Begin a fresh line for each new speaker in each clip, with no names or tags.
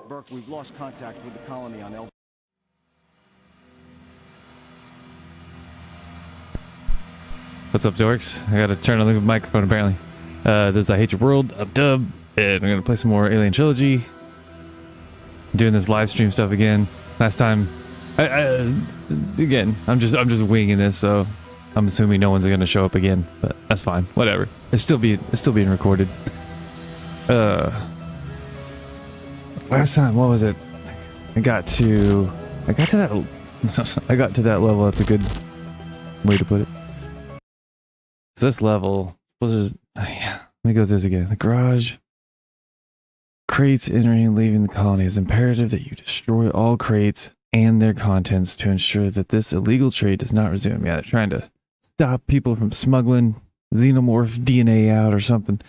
Burke, we've lost contact with the colony on El...
What's up, dorks? I gotta turn on the microphone apparently. This is I Hate Your World, up dub, and I'm gonna play some more Alien Trilogy. I'm doing this live stream stuff again. Last time, again, I'm just winging this, so I'm assuming no one's gonna show up again, but that's fine. Whatever. It's still being recorded. Last time, what was it? I got to that level. That's a good way to put it. So this level was, yeah, let me go through this again. The garage. Crates entering and leaving the colony. It's imperative that you destroy all crates and their contents to ensure that this illegal trade does not resume. Yeah, they're trying to stop people from smuggling xenomorph DNA out or something.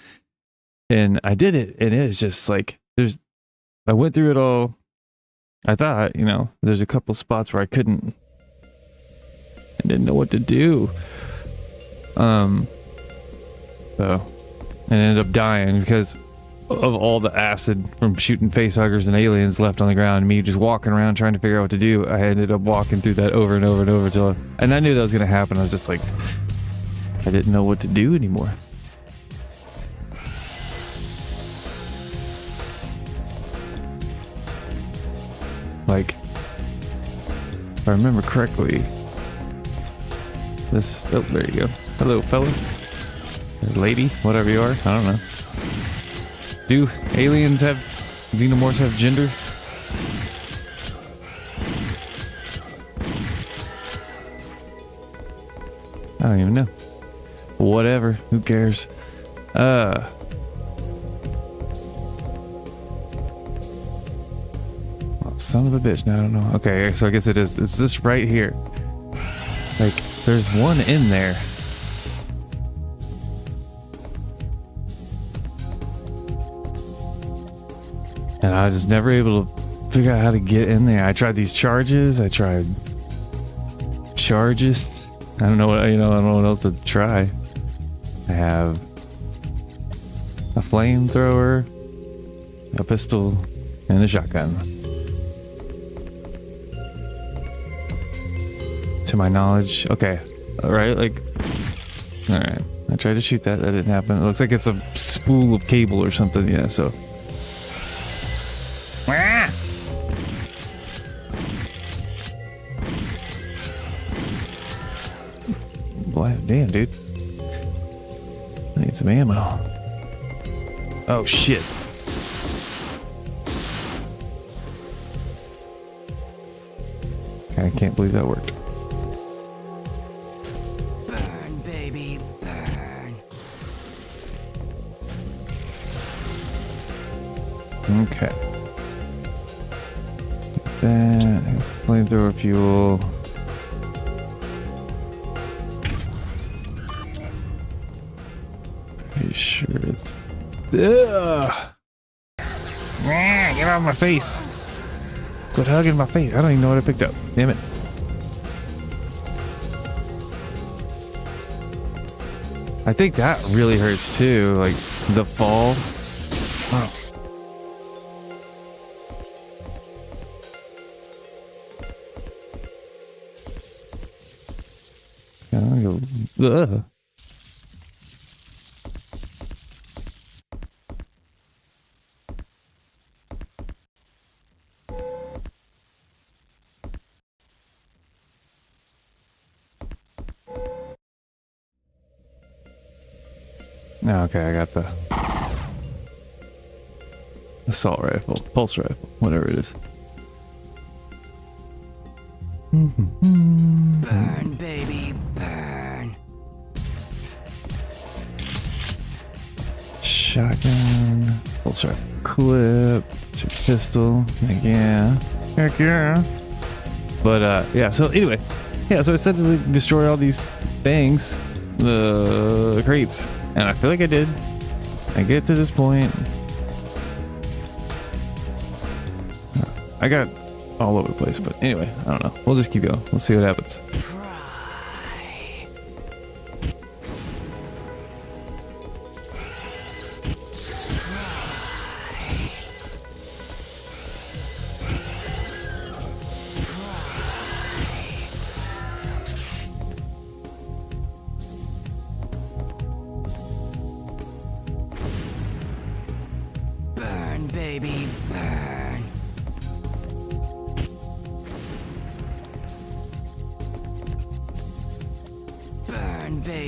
And I did it, and it is just like, I went through it all. I thought, there's a couple spots where I didn't know what to do. So I ended up dying because of all the acid from shooting facehuggers and aliens left on the ground, and me just walking around trying to figure out what to do. I ended up walking through that over and over and over and I knew that was going to happen. I was just like, I didn't know what to do anymore. Like, if I remember correctly, oh, there you go. Hello, fella. Or lady, whatever you are. I don't know. Do xenomorphs have gender? I don't even know. Whatever. Who cares? Son of a bitch. No, I don't know. Okay, so I guess it is. It's this right here. Like, there's one in there. And I was never able to figure out how to get in there. I tried these charges. I tried charges. I don't know I don't know what else to try. I have a flamethrower, a pistol, and a shotgun. To my knowledge. Okay. Alright, alright. I tried to shoot that. That didn't happen. It looks like it's a spool of cable or something. Yeah, so. Boy, damn, dude. I need some ammo. Oh, shit. I can't believe that worked. Okay. That's flamethrower fuel. Pretty sure it's. Ugh! Get out of my face! Quit hugging my face. I don't even know what I picked up. Damn it. I think that really hurts too. Like the fall. Oh. Ugh. Okay, I got the assault rifle, pulse rifle, whatever it is.
Burn, baby, burn.
Shotgun, pulse rifle, clip, pistol. Heck yeah. Heck yeah. But yeah. So anyway, yeah. So I said to destroy all these things, the crates, and I feel like I did. I get to this point. I got all over the place, but anyway, I don't know. We'll just keep going. We'll see what happens.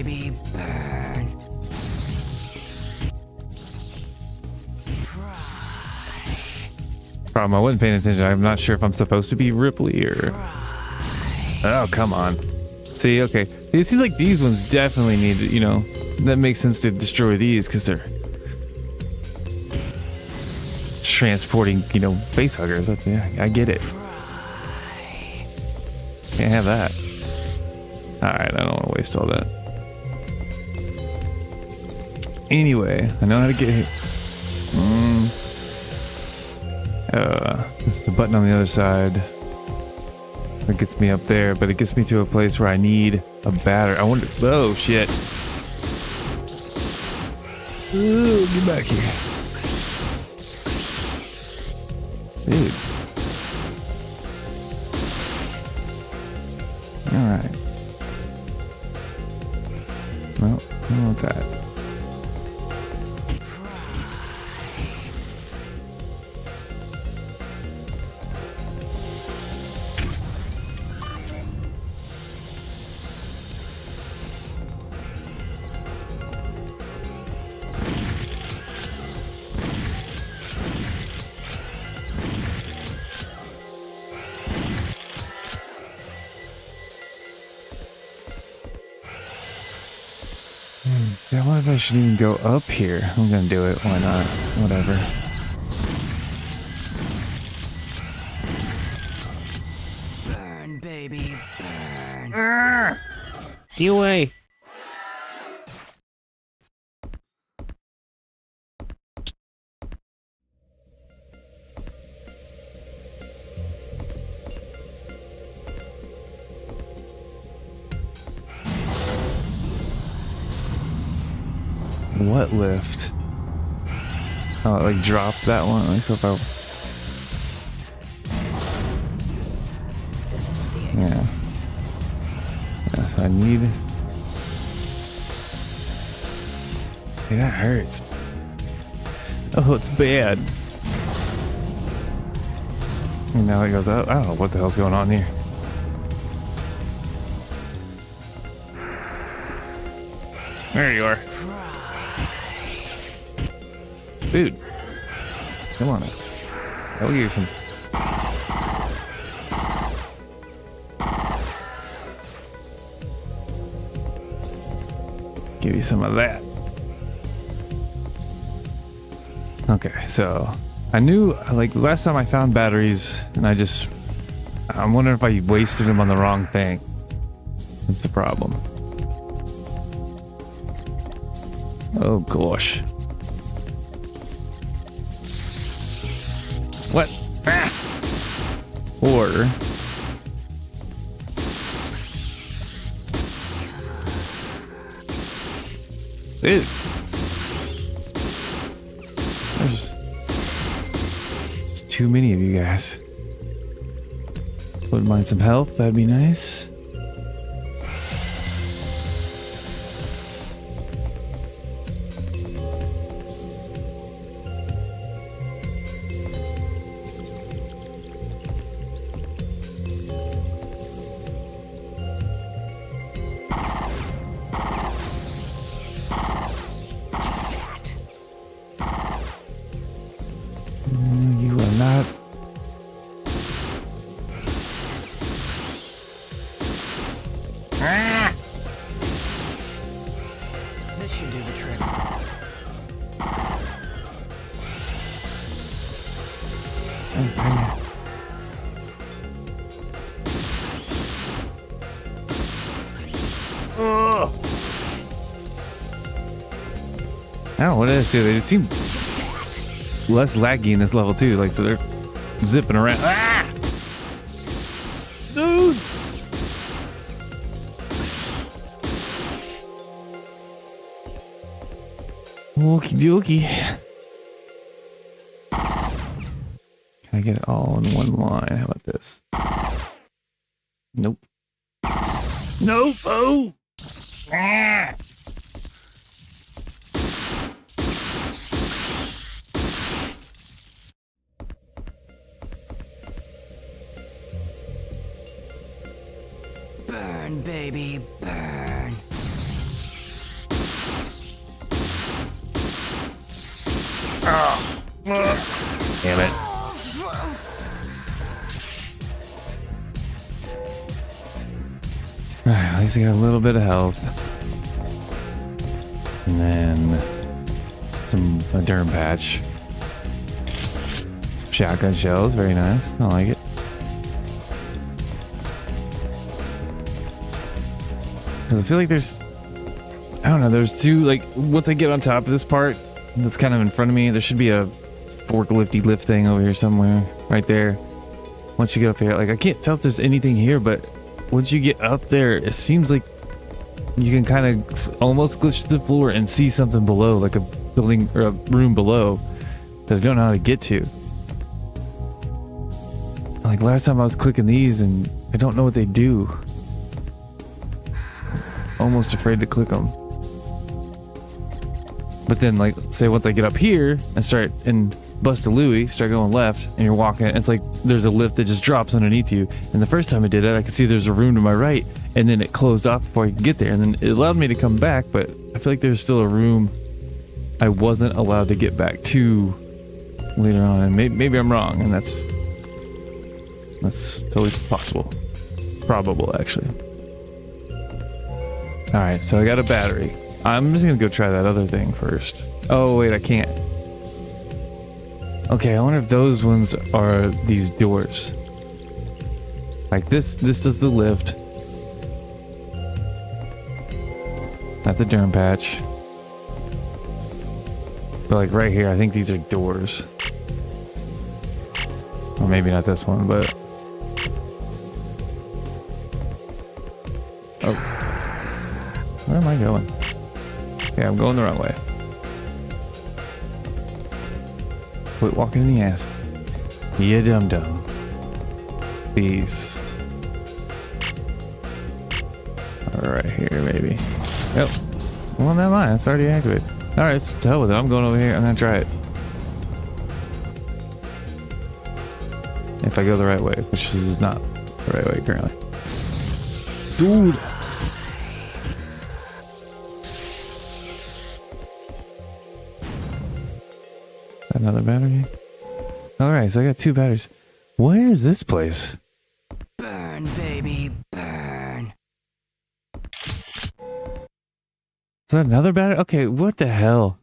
baby, burn.
Problem, I wasn't paying attention. I'm not sure if I'm supposed to be Ripley or... Oh, come on. See, okay. It seems like these ones definitely need, you know, that makes sense to destroy these because they're transporting, you know, face huggers. That's, yeah, I get it. Can't have that. Alright, I don't want to waste all that. Anyway, I know how to get hit. There's a button on the other side. That gets me up there, but it gets me to a place where I need a battery. I wonder. Oh shit! Ooh, get back here, dude. All right. Well, I don't want that. See, I wonder if I should even go up here. I'm gonna do it. Why not? Whatever.
Burn, baby, burn.
Get away! What lift? Oh, like drop that one. Like so if I... Yeah. Yeah, so I need... See, that hurts. Oh, it's bad. And now it goes up. I don't know what the hell's going on here. There you are. Dude, come on. I'll give you some. Give you some of that. Okay, so I knew, like, last time I found batteries, and I'm wondering if I wasted them on the wrong thing. That's the problem. Oh gosh. What? Ah! Or dude, there's just too many of you guys. Wouldn't mind some help, that'd be nice. You are not. Ah!
This should do the trick.
Oh. I don't know what it is, too. They just seem less laggy in this level, too. Like, so they're zipping around. Ah! Dude! Okie dokie. Can I get it all in one line? How about this? Nope. Nope! Oh! Ah!
Burn, baby, burn.
Damn it. Alright, at least I got a little bit of health. And then a derm patch. Some shotgun shells, very nice. I like it. Because I feel like I don't know, there's two, like, once I get on top of this part that's kind of in front of me, there should be a forklifty lift thing over here somewhere. Right there. Once you get up here, like, I can't tell if there's anything here, but once you get up there, it seems like you can kind of almost glitch to the floor and see something below, like a building or a room below that I don't know how to get to. Like last time I was clicking these and I don't know what they do. Almost afraid to click them. But then, like, say once I get up here and start and bust a Louie, start going left, and you're walking, it's like there's a lift that just drops underneath you. And the first time I did it, I could see there's a room to my right, and then it closed off before I could get there. And then it allowed me to come back, but I feel like there's still a room I wasn't allowed to get back to later on. And maybe I'm wrong, and that's totally possible. Probable, actually. Alright, so I got a battery. I'm just gonna go try that other thing first. Oh, wait, I can't. Okay, I wonder if those ones are these doors. Like this does the lift. That's a derm patch. But like right here, I think these are doors. Or maybe not this one, but... Oh. Where am I going? Okay, I'm going the wrong way. Quit walking in the ass. You dum-dum. Please. Right here, maybe. Yep. Well, never mind. It's already activated. Alright, to hell with it. I'm going over here. I'm gonna try it. If I go the right way, which this is not the right way currently. Dude! Another battery. Alright, so I got 2 batteries. Where is this place?
Burn, baby, burn.
Is that another battery? Okay, what the hell?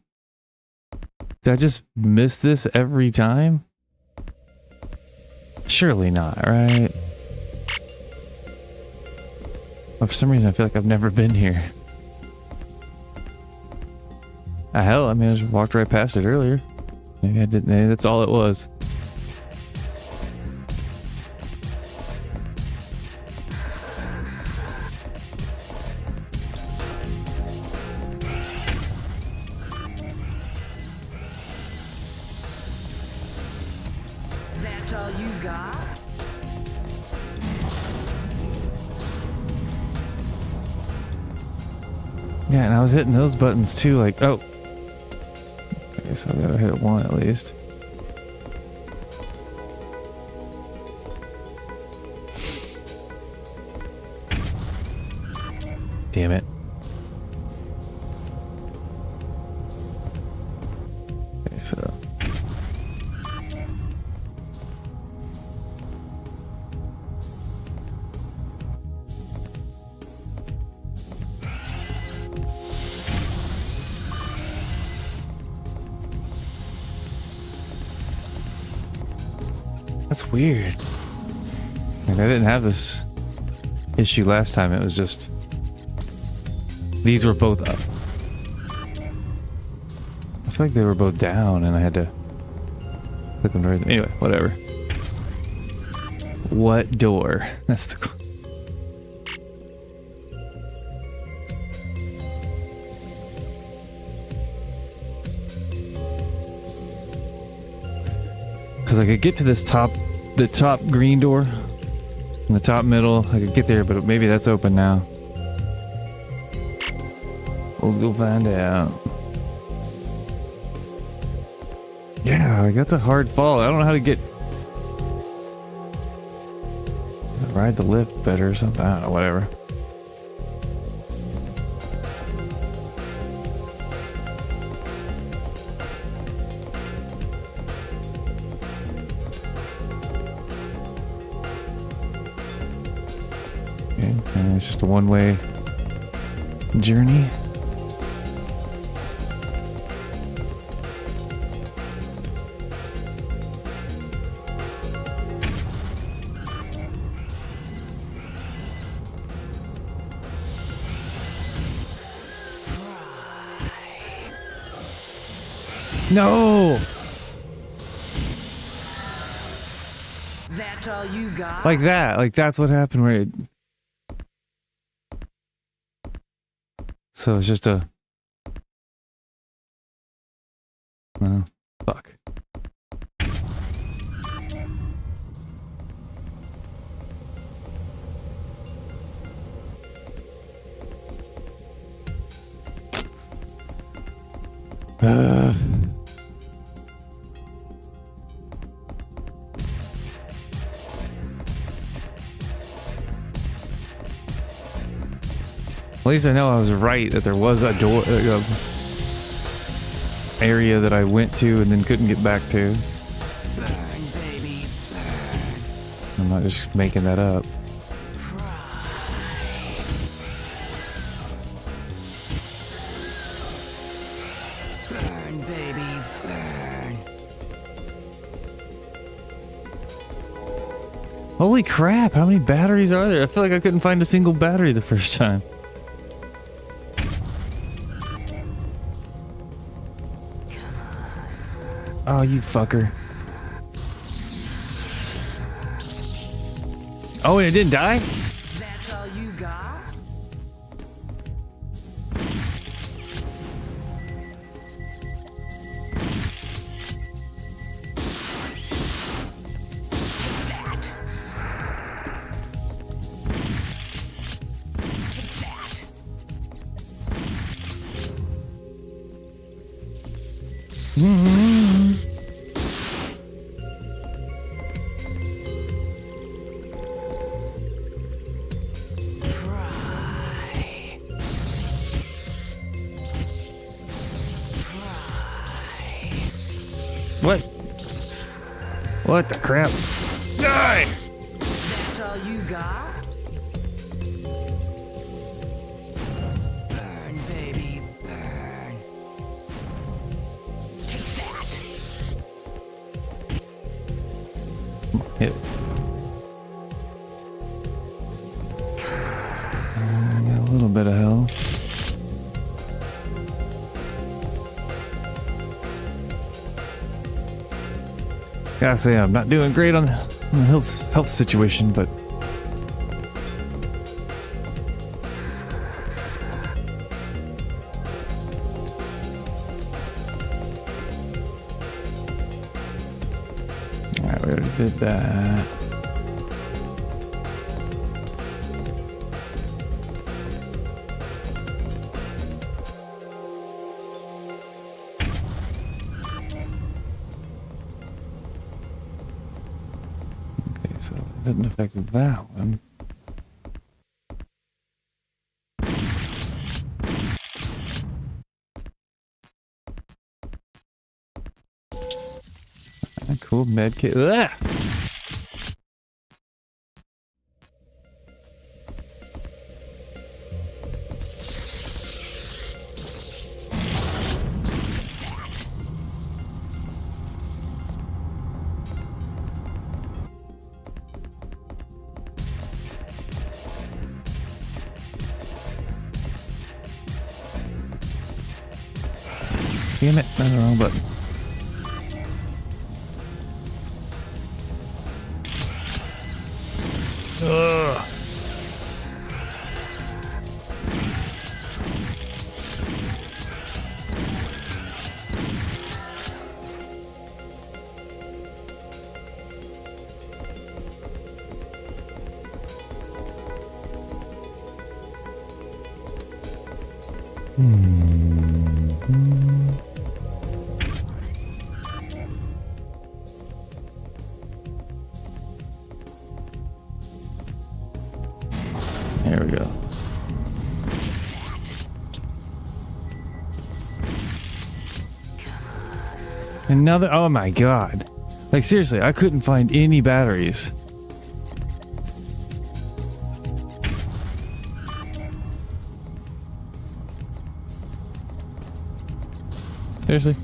Did I just miss this every time? Surely not, right? Well, for some reason I feel like I've never been here. Hell, I mean, I just walked right past it earlier. Maybe I didn't. Maybe that's all it was.
That's all you got?
Yeah, and I was hitting those buttons too, like, oh. I guess I gotta hit one at least. Damn it. Okay, so. That's weird. Like, I didn't have this issue last time. It was just these were both up. I feel like they were both down, and I had to click them to raise them. Anyway, whatever. What door? That's the. Because I could get to this the top green door, in the top middle. I could get there, but maybe that's open now. Let's go find out. Yeah, like that's a hard fall. I don't know how to get. Ride the lift better or something. I don't know, whatever. And it's just a one-way journey. No!
That's all you got?
Like that. Like that's what happened where it... So it's just a... fuck. At least I know I was right that there was a door area that I went to and then couldn't get back to.
Burn, baby, burn.
I'm not just making that up.
Burn, baby, burn.
Holy crap, how many batteries are there? I feel like I couldn't find a single battery the first time. Oh, you fucker. Oh, and it didn't die?
That's all you got?
What? What the crap? Die!
That's all you got? Burn, baby, burn. Take that.
Hit. I got a little bit of health. Gotta say, I'm not doing great on the health situation, but alright, we already did that. So it didn't affect that one. Cool med kit. Ugh! Damn it, that's the wrong button. Ugh. There we go. Another, oh my god. Like seriously, I couldn't find any batteries. Seriously?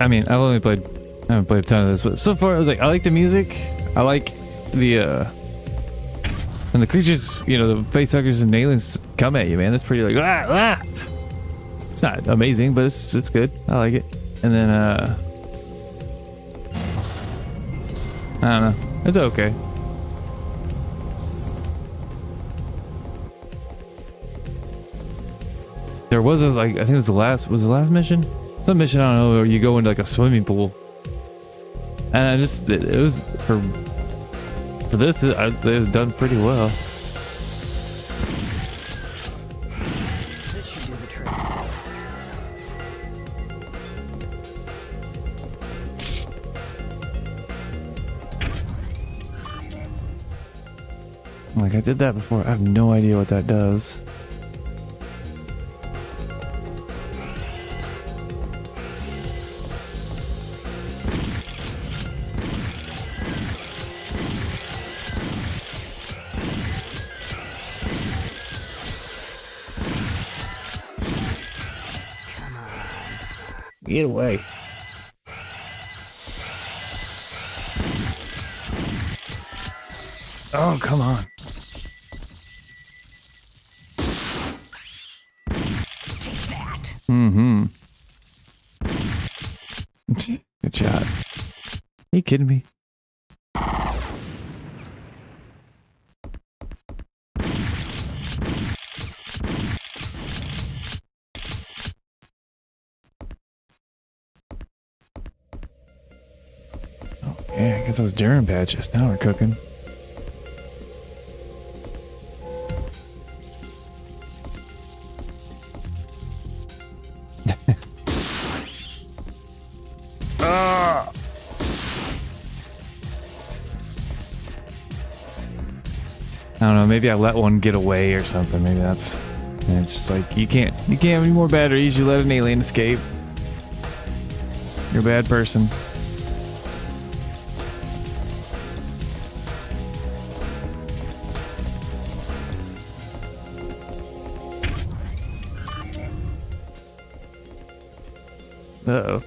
I mean, I haven't played a ton of this, but so far I was like, I like the music. I like the, and the creatures, you know, the facehuggers and aliens come at you, man. That's pretty like, ah! It's not amazing, but it's good. I like it. And then, I don't know. It's okay. There was a, like, I think it was the last mission? Some mission, I don't know, where you go into like a swimming pool. And it was, for this, they've done pretty well.
That should do the trick.
Like, I did that before. I have no idea what that does. Get away. Oh, come on.
Take that.
Mm-hmm. Good shot. Are you kidding me? Yeah, I guess those Durham patches. Now we're cooking. Ah! I don't know, maybe I let one get away or something. Maybe that's... And it's just like, you can't have any more batteries. You let an alien escape. You're a bad person. Uh-oh.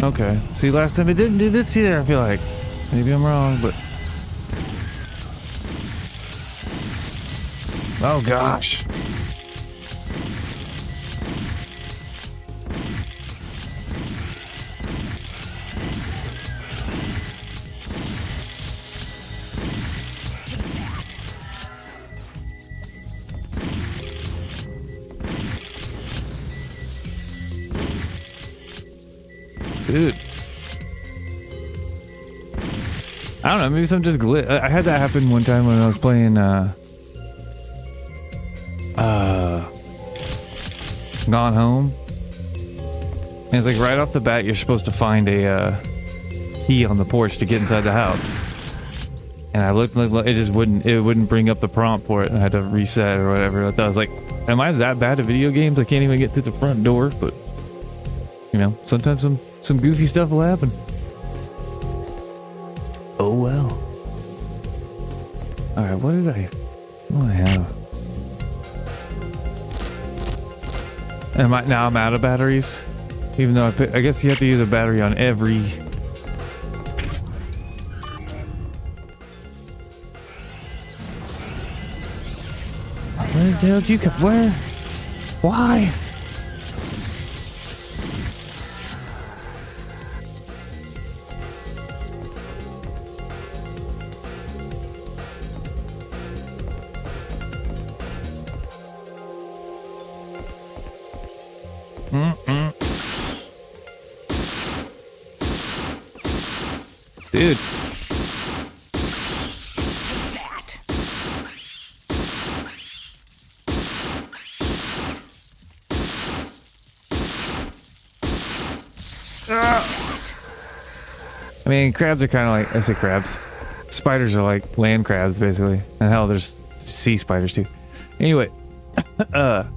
Okay. See, last time it didn't do this either, I feel like. Maybe I'm wrong, but... Oh, gosh. Dude. I don't know, maybe some just glitch. I had that happen one time when I was playing, Gone Home. And it's like right off the bat, you're supposed to find a, key on the porch to get inside the house. And I looked, it just wouldn't bring up the prompt for it, and I had to reset or whatever. I thought I was like, am I that bad at video games? I can't even get through the front door, but, you know, sometimes some goofy stuff will happen. Oh well. Alright, what do I have? Now I'm out of batteries? Even though I guess you have to use a battery on every... Where the hell did you come? Where? Why? Dude. I mean, crabs are kind of like, I say crabs. Spiders are like land crabs, basically. And hell, there's sea spiders too. Anyway, that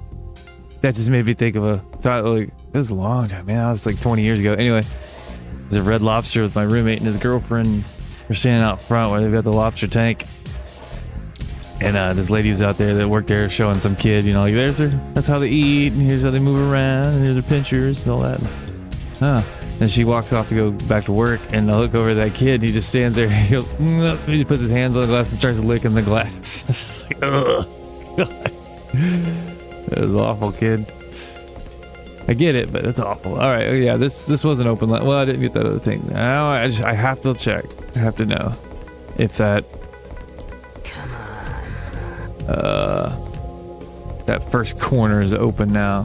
just made me think of like, it was a long time, man. I was like 20 years ago. Anyway, there's a Red Lobster with my roommate and his girlfriend. We're standing out front where they've got the lobster tank. And this lady was out there that worked there showing some kid, you know, like, that's how they eat, and here's how they move around, and here's their pinchers and all that. And she walks off to go back to work, and I look over at that kid, and he just stands there, and he just puts his hands on the glass and starts licking the glass. It's just like, ugh. God. That was awful, kid. I get it, but it's awful. All right, yeah, this wasn't open. Well, I didn't get that other thing. Now I have to check. I have to know if that. That first corner is open now.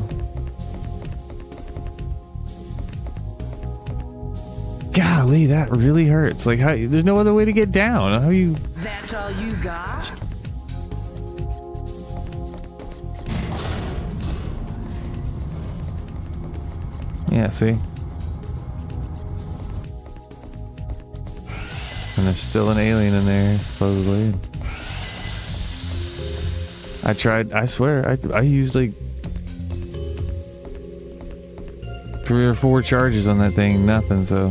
Golly, that really hurts. Like, how? There's no other way to get down. How you?
That's all you got?
Yeah, see? And there's still an alien in there, supposedly. I tried, I swear, I used like 3 or 4 charges on that thing, nothing, so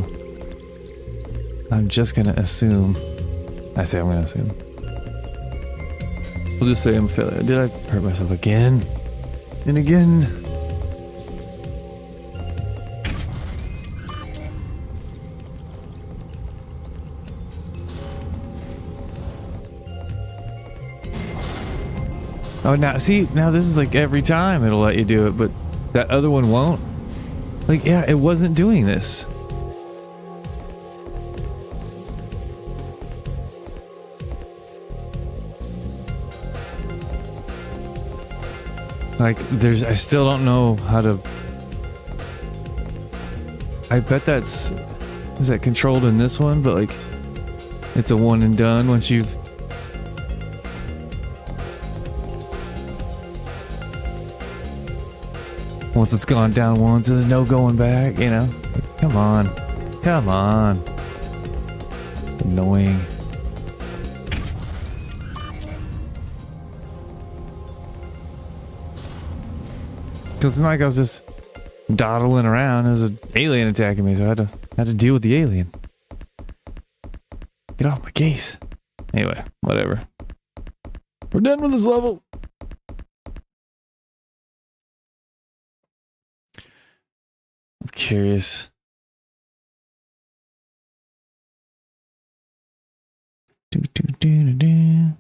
I'm just gonna assume. I'm gonna assume. We'll just say I'm failing. Did I hurt myself again? And again? Oh, now, see, now this is like every time it'll let you do it, but that other one won't. Like, yeah, it wasn't doing this. Like, I still don't know how to. I bet is that controlled in this one, but like, it's a one and done once you've. Once it's gone down once, there's no going back, you know? Come on. Come on. Annoying. Because it's not like I was just dawdling around. There's an alien attacking me, so I had to deal with the alien. Get off my case. Anyway, whatever. We're done with this level. I'm curious. Do, do, do, do, do.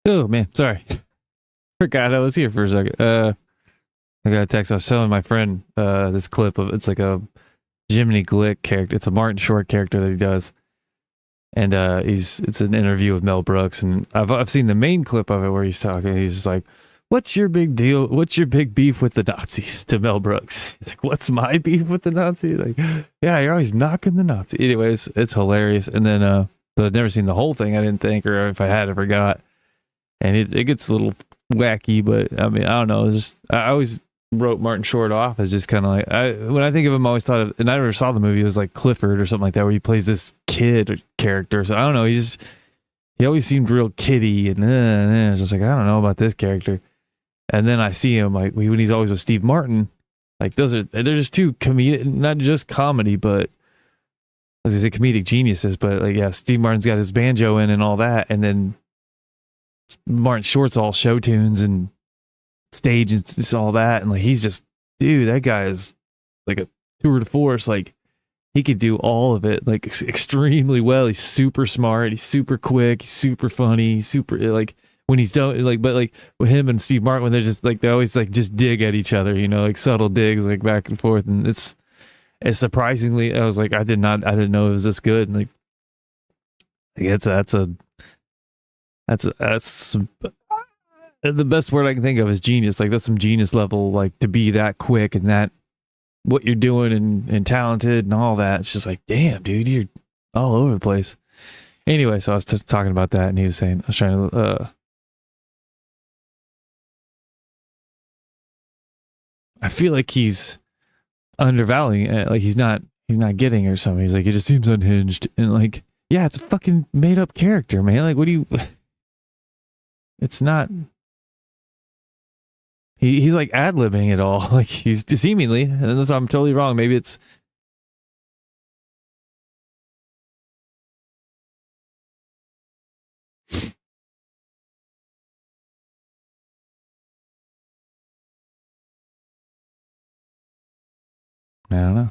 Oh man, sorry. Forgot I was here for a second. I got a text. I was telling my friend this clip of it's like a Jiminy Glick character. It's a Martin Short character that he does, and it's an interview with Mel Brooks, and I've seen the main clip of it where he's talking. He's just like, "What's your big deal? What's your big beef with the Nazis?" To Mel Brooks, he's like, "What's my beef with the Nazis?" Like, yeah, you're always knocking the Nazis. Anyways, it's hilarious. And then but I'd never seen the whole thing. I didn't think, or if I had, I forgot. And it gets a little wacky, but I mean, I don't know. It's just, I always wrote Martin Short off as just kind of like, when I think of him, I always thought of, and I never saw the movie, it was like Clifford or something like that, where he plays this kid character. So I don't know. He always seemed real kiddie, and it's just like, I don't know about this character. And then I see him like when he's always with Steve Martin, like they're just two comedic, not just comedy, but as I say, comedic geniuses. But like, yeah, Steve Martin's got his banjo in and all that, and then Martin Short's all show tunes and stage and it's all that, and like he's just, dude, that guy is like a tour de force. Like he could do all of it like extremely well. He's super smart, he's super quick, he's super funny, super like when he's done like, but like with him and Steve Martin, when they're just like, they always like just dig at each other, you know, like subtle digs like back and forth, and it's surprisingly, I was like, I didn't know it was this good. And like that's the best word I can think of is genius. Like that's some genius level, like to be that quick and that what you're doing and talented and all that. It's just like, damn, dude, you're all over the place. Anyway, so I was talking about that, and he was saying, I was trying to, I feel like he's undervaluing it. Like he's not getting or something. He's like, it just seems unhinged. And like, yeah, it's a fucking made up character, man. Like, what do you, it's not, he's like ad-libbing it all. Like he's seemingly, unless I'm totally wrong. Maybe it's, I don't know.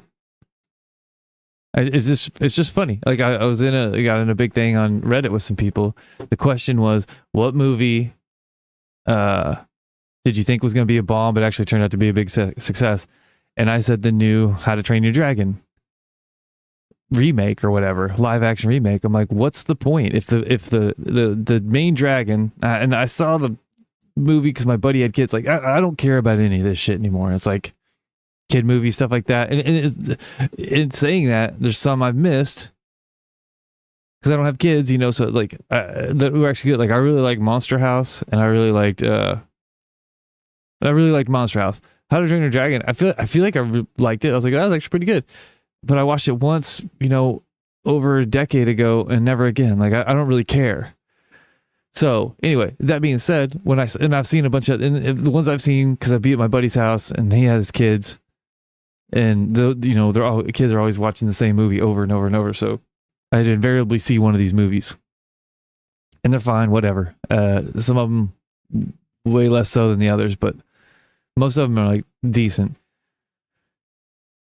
It's just funny. Like I got in a big thing on Reddit with some people. The question was, what movie did you think was going to be a bomb, but actually turned out to be a big success? And I said the new How to Train Your Dragon remake or whatever, live action remake. I'm like, what's the point if the main dragon? And I saw the movie because my buddy had kids. Like I don't care about any of this shit anymore. It's like kid movie stuff like that. And it's saying that there's some I've missed because I don't have kids, you know. So like that were actually good. Like I really like Monster House, and I really liked Monster House. How to Train Your Dragon, I feel like I liked it. I was like, that was actually pretty good. But I watched it once, you know, over a decade ago, and never again. Like I don't really care. So anyway, that being said, I've seen a bunch of, and the ones I've seen because I'd be at my buddy's house and he has kids, and kids are always watching the same movie over and over and over. So I'd invariably see one of these movies, and they're fine, whatever. Some of them way less so than the others, but most of them are like decent.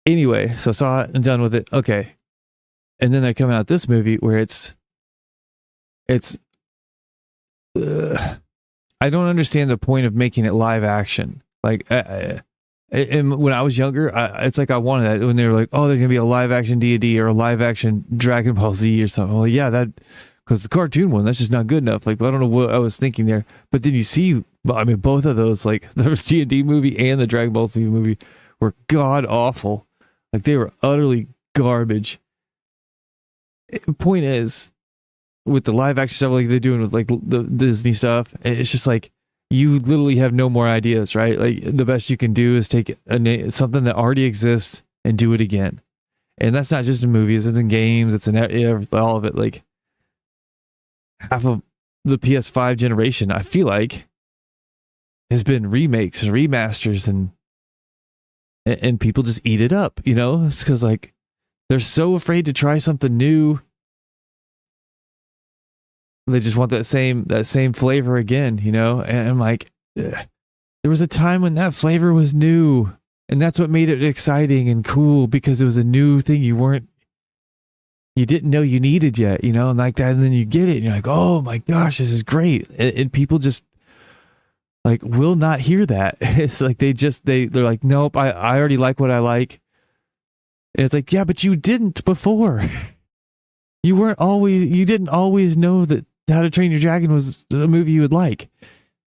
Anyway, so saw it and done with it. Okay, and then they come out this movie where it's. I don't understand the point of making it live action. Like, and when I was younger, it's like I wanted that when they were like, "Oh, there's gonna be a live action D&D or a live action Dragon Ball Z or something." Well, yeah, that because the cartoon one, that's just not good enough. Like, I don't know what I was thinking there. But then you see, I mean, both of those, like the D&D movie and the Dragon Ball Z movie, were god awful. Like they were utterly garbage. Point is, with the live action stuff like they're doing with like the Disney stuff, it's just like you literally have no more ideas, right? Like the best you can do is take something that already exists and do it again. And that's not just in movies, it's in games, it's in all of it. Like half of the PS5 generation, I feel like, has been remakes and remasters, and people just eat it up, you know? It's because like they're so afraid to try something new. They just want that same flavor again, you know? And I'm like, ugh. There was a time when that flavor was new, and that's what made it exciting and cool, because it was a new thing. You weren't you didn't know you needed yet, you know, and like that, and then you get it, and you're like, oh my gosh, this is great, and people just like will not hear that. It's like they're like, nope, I already like what I like. And it's like, yeah, but you didn't before. You didn't always know that How to Train Your Dragon was a movie you would like.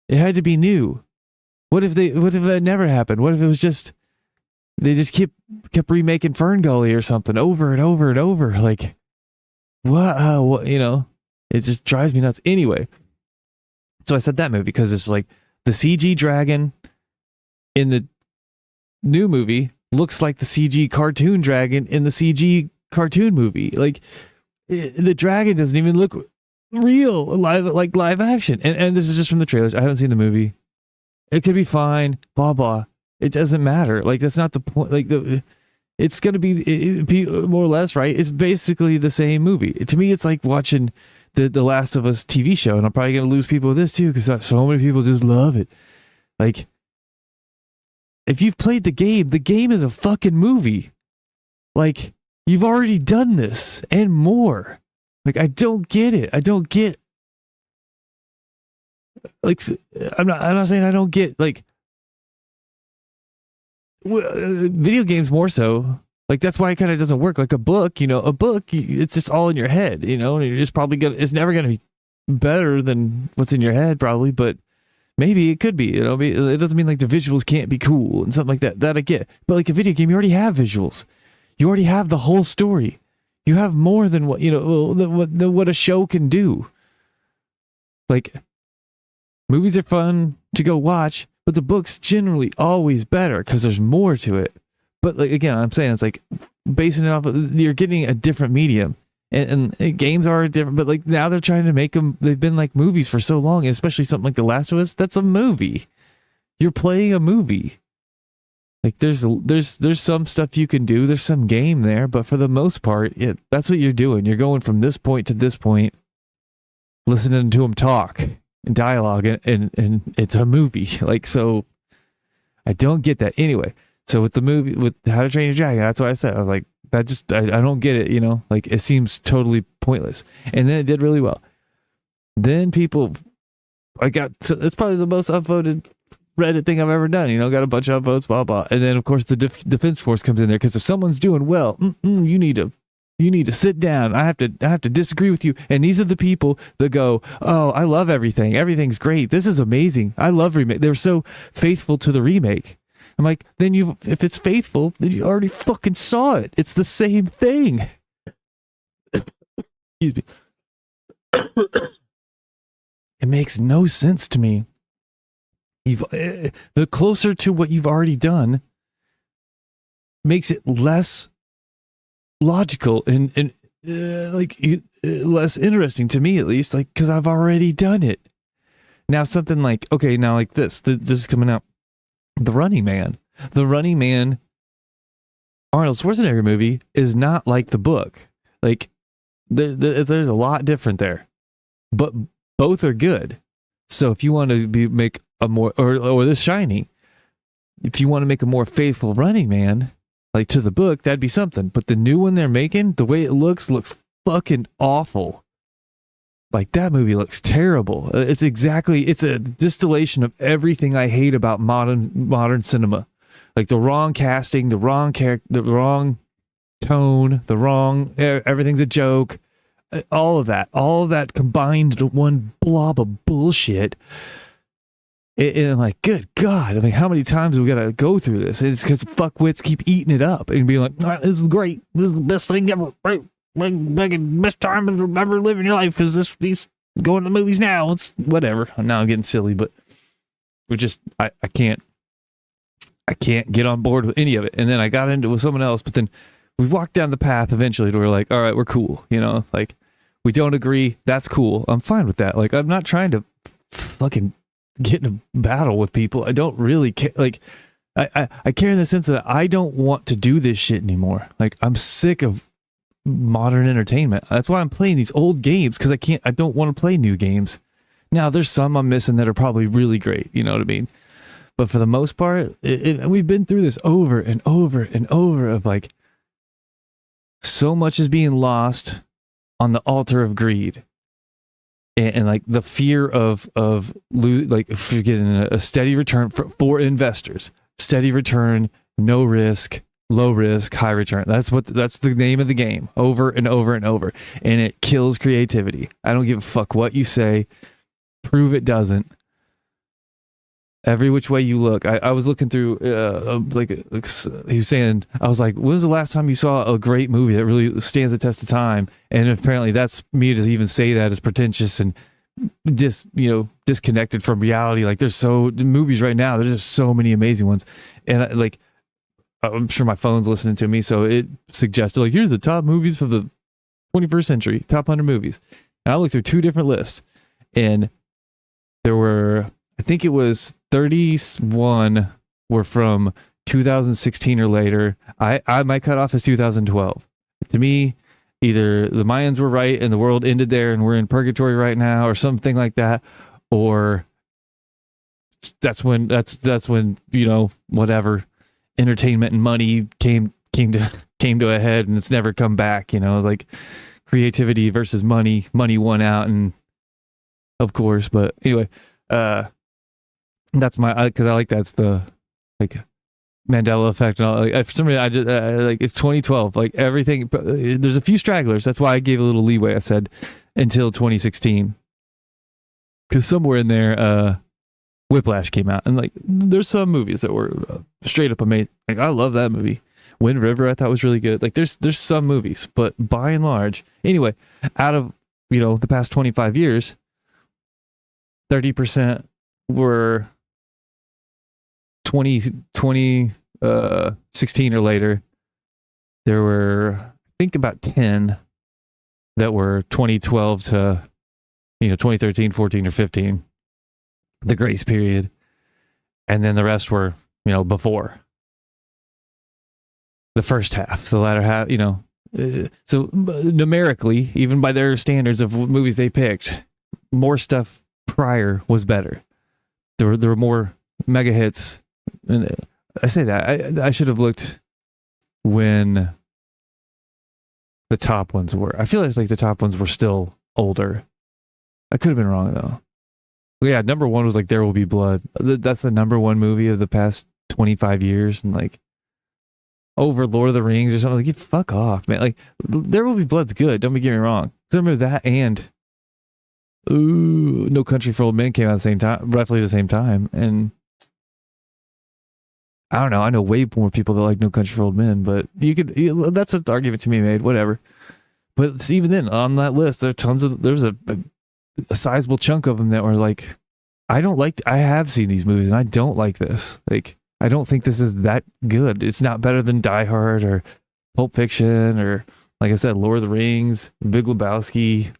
It had to be new. What if that never happened? What if it was just they just kept remaking Fern Gully or something over and over and over? Like, what you know? It just drives me nuts. Anyway, so I said that movie because it's like the CG dragon in the new movie looks like the CG cartoon dragon in the CG cartoon movie. Like, the dragon doesn't even look real, live action. And this is just from the trailers. I haven't seen the movie. It could be fine, blah blah. It doesn't matter. Like, that's not the point. Like, it's gonna be more or less, right? It's basically the same movie. To me, it's like watching the Last of Us TV show, and I'm probably gonna lose people with this too because so many people just love it. Like, if you've played the game is a fucking movie. Like, you've already done this and more. Like, I don't get it. I don't get. Like, I'm not saying I don't get, like, video games more so. Like, that's why it kind of doesn't work. Like a book, you know, it's just all in your head, you know, and it's never gonna be better than what's in your head probably, but maybe it could be, you know. It doesn't mean like the visuals can't be cool and something like that. That I get. But like a video game, you already have visuals. You already have the whole story. You have more than what, you know, what a show can do. Like, movies are fun to go watch, but the book's generally always better because there's more to it. But like, again, I'm saying it's like basing it off of, you're getting a different medium, and games are different. But like now they're trying to make them. They've been like movies for so long, especially something like The Last of Us. That's a movie. You're playing a movie. Like, there's some stuff you can do. There's some game there, but for the most part, that's what you're doing. You're going from this point to this point, listening to them talk and dialogue, and it's a movie. Like, so I don't get that. Anyway, so with the movie, with How to Train Your Dragon, that's what I said. I was like, that just, I don't get it, you know? Like, it seems totally pointless. And then it did really well. Then people, it's probably the most upvoted Reddit thing I've ever done, you know, got a bunch of upvotes, blah blah. And then of course the defense force comes in there, because if someone's doing well, you need to sit down. I have to disagree with you. And these are the people that go, oh, I love everything's great, this is amazing, I love remake. They're so faithful to the remake. I'm like, then if it's faithful, then you already fucking saw it. It's the same thing. Excuse me. It makes no sense to me. The closer to what you've already done makes it less logical and less interesting to me, at least, like, because I've already done it. Now something like, okay, now like this is coming out, The Running Man Arnold Schwarzenegger movie is not like the book. Like, there's a lot different there, but both are good. So if you want to make a more, or The Shining, if you want to make a more faithful Running Man, like to the book, that'd be something. But the new one they're making, the way it looks fucking awful. Like, that movie looks terrible. It's a distillation of everything I hate about modern cinema. Like, the wrong casting, the wrong character, the wrong tone, everything's a joke. All of that combined into one blob of bullshit. And like, good God, I mean, how many times have we got to go through this? And it's because fuckwits keep eating it up and being like, this is great, this is the best thing ever, right? Like best time ever live in your life is these going to the movies now. It's whatever. Now I'm getting silly, but we're just, I can't get on board with any of it. And then I got into it with someone else, but then we walked down the path eventually to where we're like, all right, we're cool, you know, like, we don't agree, that's cool, I'm fine with that. Like, I'm not trying to fucking get in a battle with people. I don't really care. Like, I care in the sense that I don't want to do this shit anymore. Like, I'm sick of modern entertainment. That's why I'm playing these old games, because I don't want to play new games. Now, there's some I'm missing that are probably really great, you know what I mean? But for the most part, we've been through this over and over and over of like so much is being lost on the altar of greed. And like the fear of like if you're getting a steady return for investors, steady return, no risk, low risk, high return. That's the name of the game over and over and over. And it kills creativity. I don't give a fuck what you say. Prove it doesn't. Every which way you look. I was looking through, he was saying, I was like, when was the last time you saw a great movie that really stands the test of time? And apparently that's me to even say that is pretentious and disconnected from reality. Like there's movies right now, there's just so many amazing ones. And like, I'm sure my phone's listening to me, so it suggested like, here's the top movies for the 21st century, top 100 movies. And I looked through 2 different lists, and there were, I think it was 31 were from 2016 or later. My cutoff is 2012. To me, either the Mayans were right and the world ended there and we're in purgatory right now, or something like that, or that's when whatever entertainment and money came to a head and it's never come back. Like creativity versus money. Money won out, and of course. But anyway, that's because I like that's the like Mandela effect and all. Like, for some reason, I just like it's 2012. Like everything, there's a few stragglers. That's why I gave a little leeway. I said until 2016, because somewhere in there, Whiplash came out, and like there's some movies that were straight up amazing. Like I love that movie. Wind River, I thought was really good. Like there's some movies, but by and large, anyway, out of the past 25 years, 30% were 2016 or later. There were, I think, about 10 that were 2012 to 2013, 14, or 15, the grace period, and then the rest were before the first half, the latter half. So numerically, even by their standards of movies they picked, more stuff prior was better. There were more mega hits. And I say that I should have looked when the top ones were. I feel like the top ones were still older. I could have been wrong though. Yeah, number 1 was like There Will Be Blood. That's the number 1 movie of the past 25 years, and like over Lord of the Rings or something. Like, fuck off, man. Like There Will Be Blood's good. Don't get me wrong. I remember that, and No Country for Old Men came out at the same time, roughly the same time, and I don't know. I know way more people that like No Country for Old Men, but that's an argument to be made. Whatever. But even then, on that list, there's a sizable chunk of them that were like, I have seen these movies and I don't like this. Like, I don't think this is that good. It's not better than Die Hard or Pulp Fiction or, like I said, Lord of the Rings, Big Lebowski,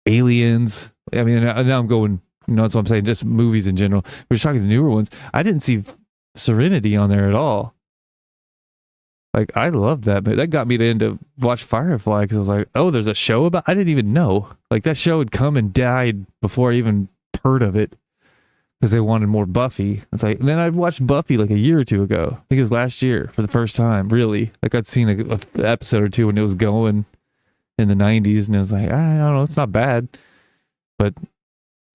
Aliens. I mean, now I'm going, that's what I'm saying, just movies in general. We're just talking the newer ones. I didn't see Serenity on there at all. Like, I loved that, but that got me to watch Firefly because I was like, oh, there's a show about. I didn't even know. Like, that show had come and died before I even heard of it because they wanted more Buffy. It's like, and then I watched Buffy like a year or two ago. I think it was last year for the first time, really. Like, I'd seen like an episode or two when it was going in the 90s, and it was like, I don't know, it's not bad, but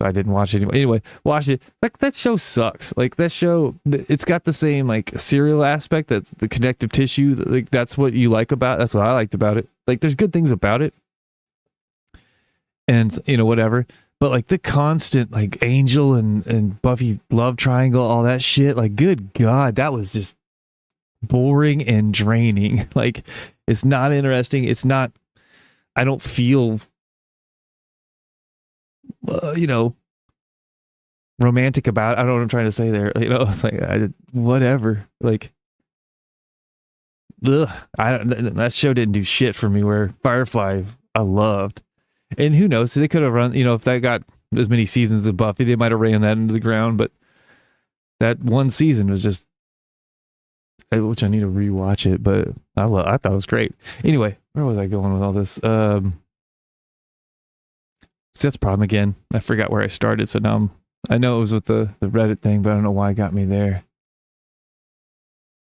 I didn't watch it anyway. Anyway, watch it. Like, that show sucks. Like, that show, it's got the same like serial aspect, that's the connective tissue. Like, that's what you like about it. That's what I liked about it. Like, there's good things about it, and whatever. But like the constant like Angel and Buffy love triangle, all that shit. Like, good God, that was just boring and draining. Like, it's not interesting. It's not. I don't feel. Romantic about it. I don't know what I'm trying to say there. It's like whatever. Like, that show didn't do shit for me. Where Firefly, I loved, and who knows? They could have run. If that got as many seasons of Buffy, they might have ran that into the ground. But that one season was just, which I need to rewatch it. But I thought it was great. Anyway, where was I going with all this? That's the problem again. I forgot where I started, so now I know it was with the Reddit thing, but I don't know why it got me there.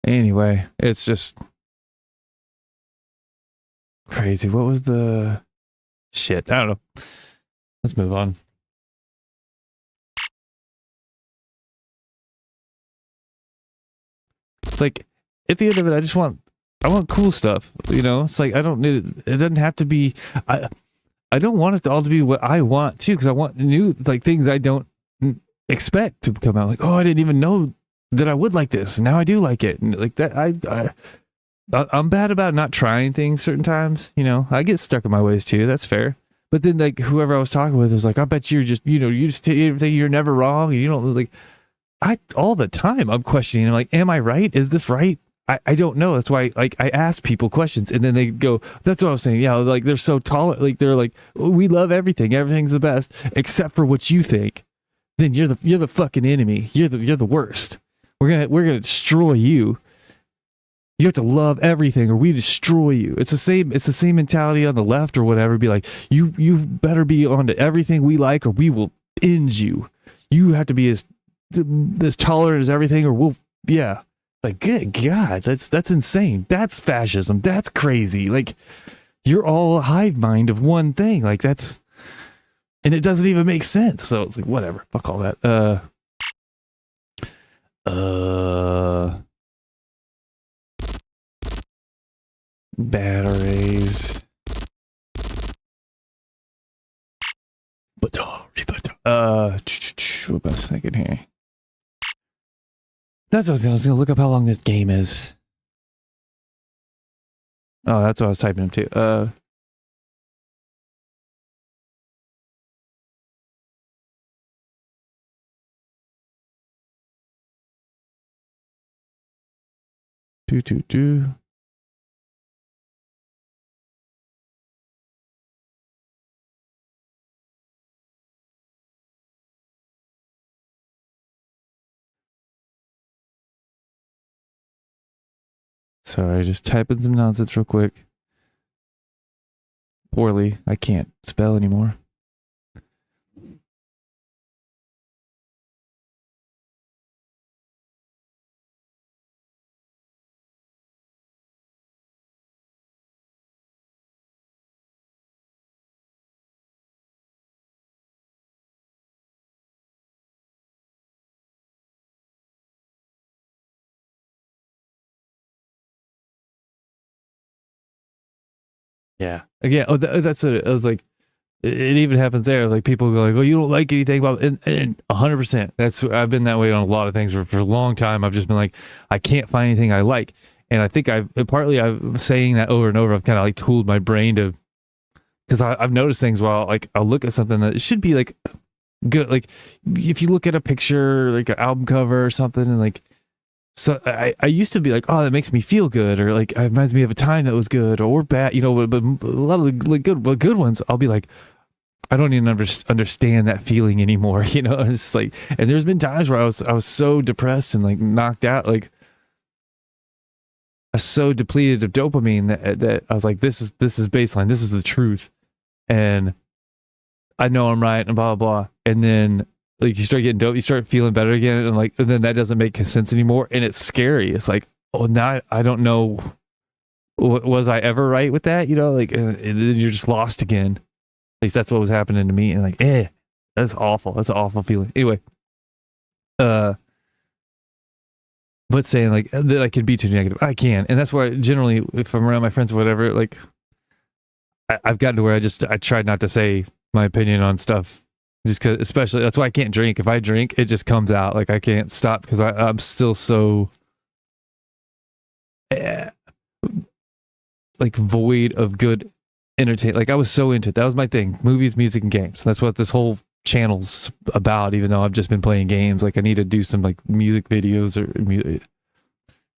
Anyway, it's just crazy. What was the shit? I don't know. Let's move on. It's like at the end of it, I want cool stuff. You know, it's like I don't need it doesn't have to be. I don't want it to all to be what I want too, because I want new like things I don't expect to come out. Like, oh, I didn't even know that I would like this. Now I do like it, and like that. I'm bad about not trying things certain times. You know, I get stuck in my ways too. That's fair. But then like whoever I was talking with was like, I bet you're just you just take everything. You're never wrong. And you don't like. All the time I'm questioning. I'm like, am I right? Is this right? I don't know. That's why like I ask people questions and then they go, that's what I was saying. Yeah, like they're so tolerant. Like they're like, oh, we love everything. Everything's the best except for what you think. Then you're the fucking enemy. You're the worst. We're gonna destroy you. You have to love everything or we destroy you. It's the same mentality on the left or whatever. Be like, you better be onto everything we like or we will end you. You have to be as tolerant as everything or we'll like good God, that's insane. That's fascism. That's crazy. Like you're all a hive mind of one thing. Like that's and it doesn't even make sense. So it's like whatever. Fuck all that. Batteries. What am I thinking here? That's what I was gonna look up how long this game is. Oh, that's what I was typing into. Do. Sorry, just typing some nonsense real quick. Poorly. I can't spell anymore. Yeah. Again, that's it. I was like, it even happens there. Like people go like, "Oh, you don't like anything about," and 100%. I've been that way on a lot of things for a long time. I've just been like, I can't find anything I like, and I think I'm saying that over and over. I've kind of like tooled my brain to, because I've noticed things while like I'll look at something that should be like good. Like if you look at a picture, like an album cover or something, and like. So I used to be like, oh, that makes me feel good, or like it reminds me of a time that was good or bad, you know. But a lot of the good ones, I'll be like, I don't even understand that feeling anymore, you know. It's like, and there's been times where I was so depressed and like knocked out, like I was so depleted of dopamine that I was like, this is baseline, this is the truth, and I know I'm right, and blah blah blah, and then. Like you start getting dope, you start feeling better again, and like, and then that doesn't make sense anymore, and it's scary. It's like, oh, now I don't know, was I ever right with that? You know, like, and then you're just lost again. At least that's what was happening to me, and like, that's awful. That's an awful feeling. Anyway, but saying like that I can be too negative, I can, and that's why generally, if I'm around my friends or whatever, like, I've gotten to where I tried not to say my opinion on stuff. Just because, especially, that's why I can't drink. If I drink, it just comes out. Like, I can't stop because I'm still so, like, void of good entertainment. Like, I was so into it. That was my thing. Movies, music, and games. That's what this whole channel's about, even though I've just been playing games. Like, I need to do some, like, music videos or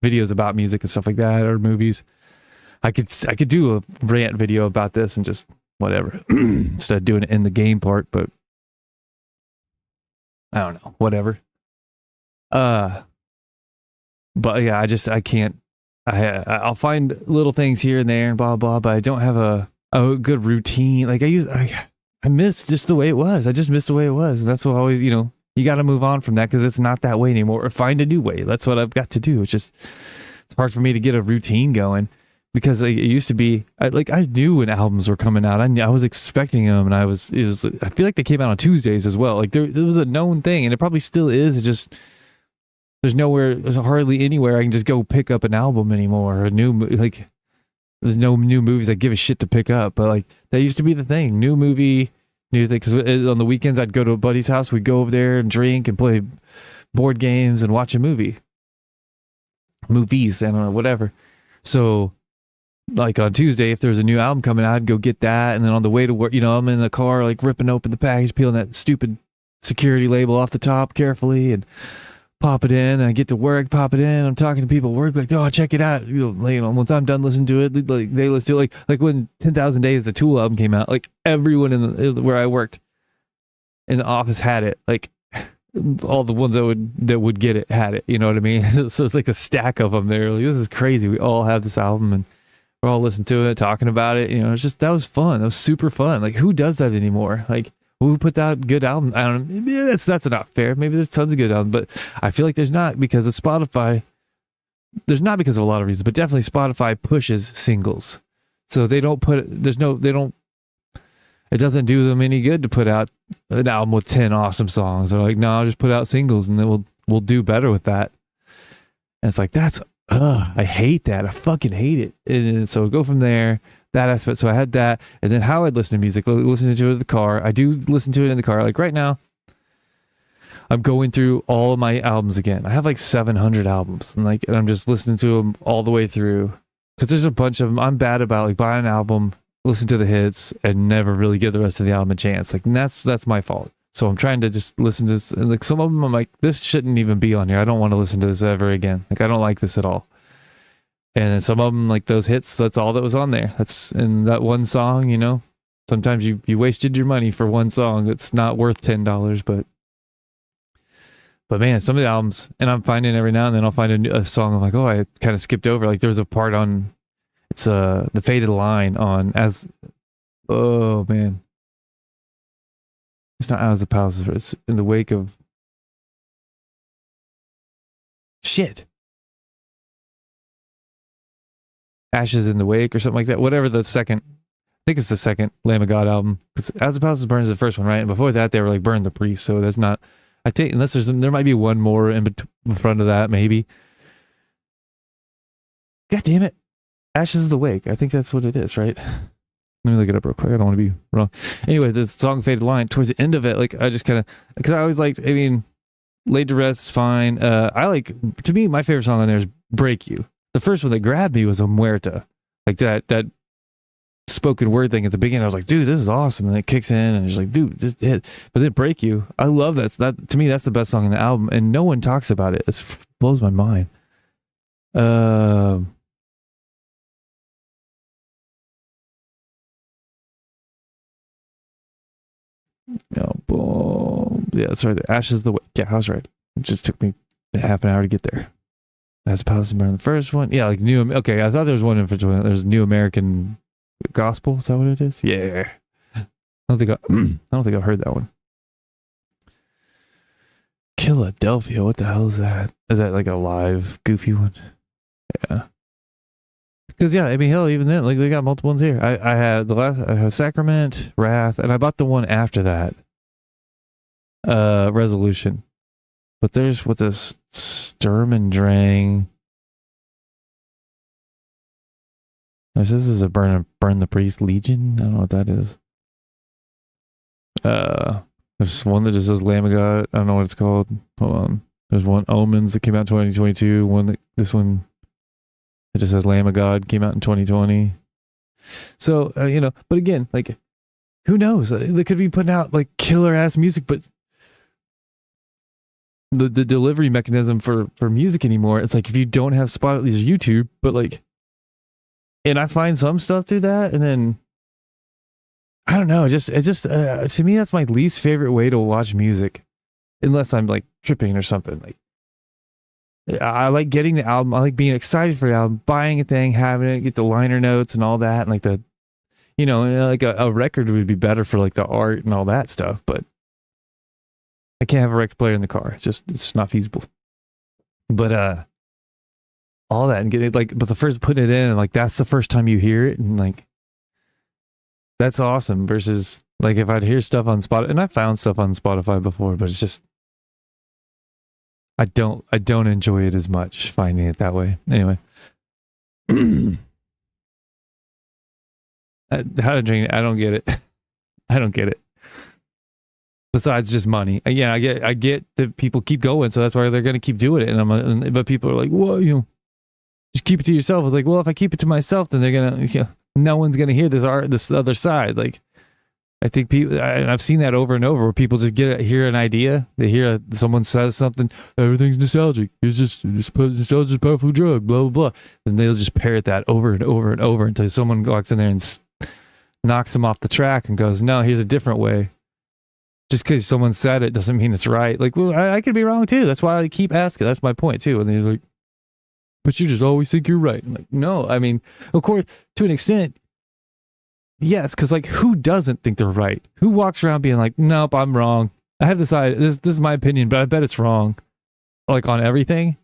videos about music and stuff like that, or movies. I could do a rant video about this and just whatever, instead of doing it in the game part, but I don't know, whatever. But yeah, I can't. I'll find little things here and there and blah blah, but I don't have a good routine. Like I miss just the way it was. I just miss the way it was, and that's what always, you know, you got to move on from that because it's not that way anymore. Or find a new way. That's what I've got to do. It's hard for me to get a routine going. because like, it used to be I knew when albums were coming out. I was expecting them, and I feel like they came out on Tuesdays as well. Like there was a known thing, and it probably still is. It's just there's hardly anywhere I can just go pick up an album anymore. There's no new movies I give a shit to pick up, but like that used to be the thing. New movie, new thing. Because on the weekends I'd go to a buddy's house. We'd go over there and drink and play board games and watch a movie. Movies, I don't know, whatever. So like on Tuesday, if there was a new album coming out, I'd go get that. And then on the way to work, I'm in the car, like ripping open the package, peeling that stupid security label off the top carefully and pop it in. And I get to work, pop it in. I'm talking to people at work, like, oh, check it out. Once I'm done listening to it, like they listen to it. Like when 10,000 Days, the Tool album came out, like everyone where I worked in the office had it. Like all the ones that would get it had it. You know what I mean? So it's like a stack of them there. Like, this is crazy. We all have this album and we're all listening to it, talking about it. It's just, that was fun. That was super fun. Like who does that anymore? Like who put out good albums? I don't know. Yeah, that's not fair. Maybe there's tons of good albums, but I feel like there's not because of Spotify. There's not because of a lot of reasons, but definitely Spotify pushes singles. So they don't it doesn't do them any good to put out an album with 10 awesome songs. They're like, no, I'll just put out singles and then we'll do better with that. And it's like, I hate that. I fucking hate it. And so go from there, that aspect. So I had that. And then how I'd listen to music, listening to it in the car. I do listen to it in the car. Like right now, I'm going through all of my albums again. I have like 700 albums and I'm just listening to them all the way through. Cause there's a bunch of them. I'm bad about like buying an album, listen to the hits and never really give the rest of the album a chance. Like that's my fault. So I'm trying to just listen to this. And like some of them I'm like, this shouldn't even be on here. I don't want to listen to this ever again. Like I don't like this at all. And some of them, like those hits, that's all that was on there. That's in that one song, sometimes you wasted your money for one song. It's not worth $10, but man, some of the albums, and I'm finding every now and then I'll find a song. I'm like, oh, I kind of skipped over. Like there was a part on, it's the Faded Line on oh man. It's not As the Palace, it's In the Wake of shit. Ashes in the Wake or something like that. Whatever the second, I think it's the second Lamb of God album. Because As the Palace Burns is the first one, right? And before that, they were like Burn the Priest. So that's not, I think, unless there might be one more in front of that, maybe. God damn it. Ashes of the Wake. I think that's what it is, right? Let me look it up real quick. I don't want to be wrong. Anyway, the song Faded Line, towards the end of it, like I just kind of, because I always liked, Laid to Rest is fine. To me, my favorite song on there is Break You. The first one that grabbed me was a Muerta. Like that spoken word thing at the beginning. I was like, dude, this is awesome. And it kicks in and it's like, dude, just hit. But then Break You, I love that. To me, that's the best song in the album. And no one talks about it. It blows my mind. No, boom. Yeah, that's right. Ashes of the Wake. Yeah, I was right. It just took me half an hour to get there. That's Palace Burn, the first one. Yeah, like new. Okay, I thought there was one in between. There's New American Gospel. Is that what it is? Yeah. I don't think I've heard that one. Philadelphia. What the hell is that? Is that like a live goofy one? Yeah. Because hell, even then, like they got multiple ones here. I have Sacrament, Wrath, and I bought the one after that. Resolution. But there's what's this Sturm and Drang. This is a Burn the Priest Legion. I don't know what that is. There's one that just says Lamb of God. I don't know what it's called. Hold on. There's one Omens that came out in 2022. This one it just says Lamb of God came out in 2020. So but again, like who knows? They could be putting out like killer ass music, but the delivery mechanism for music anymore, it's like if you don't have Spotify, there's YouTube, but like, and I find some stuff through that, and then I don't know, it just to me that's my least favorite way to watch music, unless I'm like tripping or something. Like I like getting the album, I like being excited for the album, buying a thing, having it, get the liner notes and all that, and like the like a record would be better for like the art and all that stuff, but I can't have a record player in the car. It's not feasible. But all that and get it like, but the first putting it in and like that's the first time you hear it and like that's awesome versus like if I'd hear stuff on Spotify, and I found stuff on Spotify before, but it's just I don't enjoy it as much finding it that way. Anyway. How to drink it, I don't get it. I don't get it. Besides just money. Yeah, I get that people keep going, so that's why they're gonna keep doing it. And but people are like, well, you know, just keep it to yourself. I was like, well, if I keep it to myself, then they're gonna, you know, no one's gonna hear this other side. Like, I think people, I've seen that over and over, where people just hear an idea, they hear someone says something, everything's nostalgic. It's just nostalgia's a powerful drug, blah blah blah. And they'll just parrot that over and over and over until someone walks in there and knocks them off the track and goes, no, here's a different way. Just because someone said it doesn't mean it's right. Like, well, I could be wrong too. That's why I keep asking. That's my point too. And they're like, but you just always think you're right. I'm like, no, I mean, of course, to an extent, yes, because like, who doesn't think they're right? Who walks around being like, nope, I'm wrong. I have decided this is my opinion, but I bet it's wrong. Like on everything.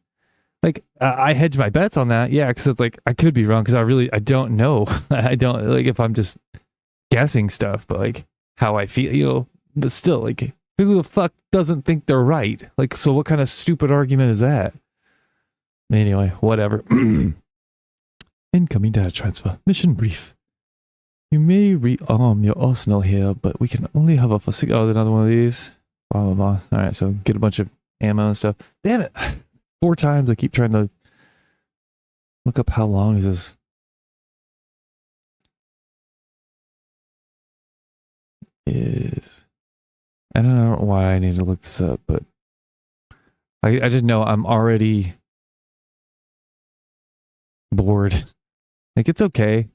Like I hedge my bets on that. Yeah, because it's like I could be wrong because I don't know. I don't like if I'm just guessing stuff, but like how I feel, you know. But still, like, who the fuck doesn't think they're right? Like, so what kind of stupid argument is that? Anyway, whatever. Incoming data transfer. Mission brief. You may rearm your arsenal here, but we can only have a oh, another one of these. Blah, blah, blah. All right, so get a bunch of ammo and stuff. Damn it. 4 times I keep trying to look up how long is this. I don't know why I need to look this up, but I just know I'm already bored. Like, it's okay.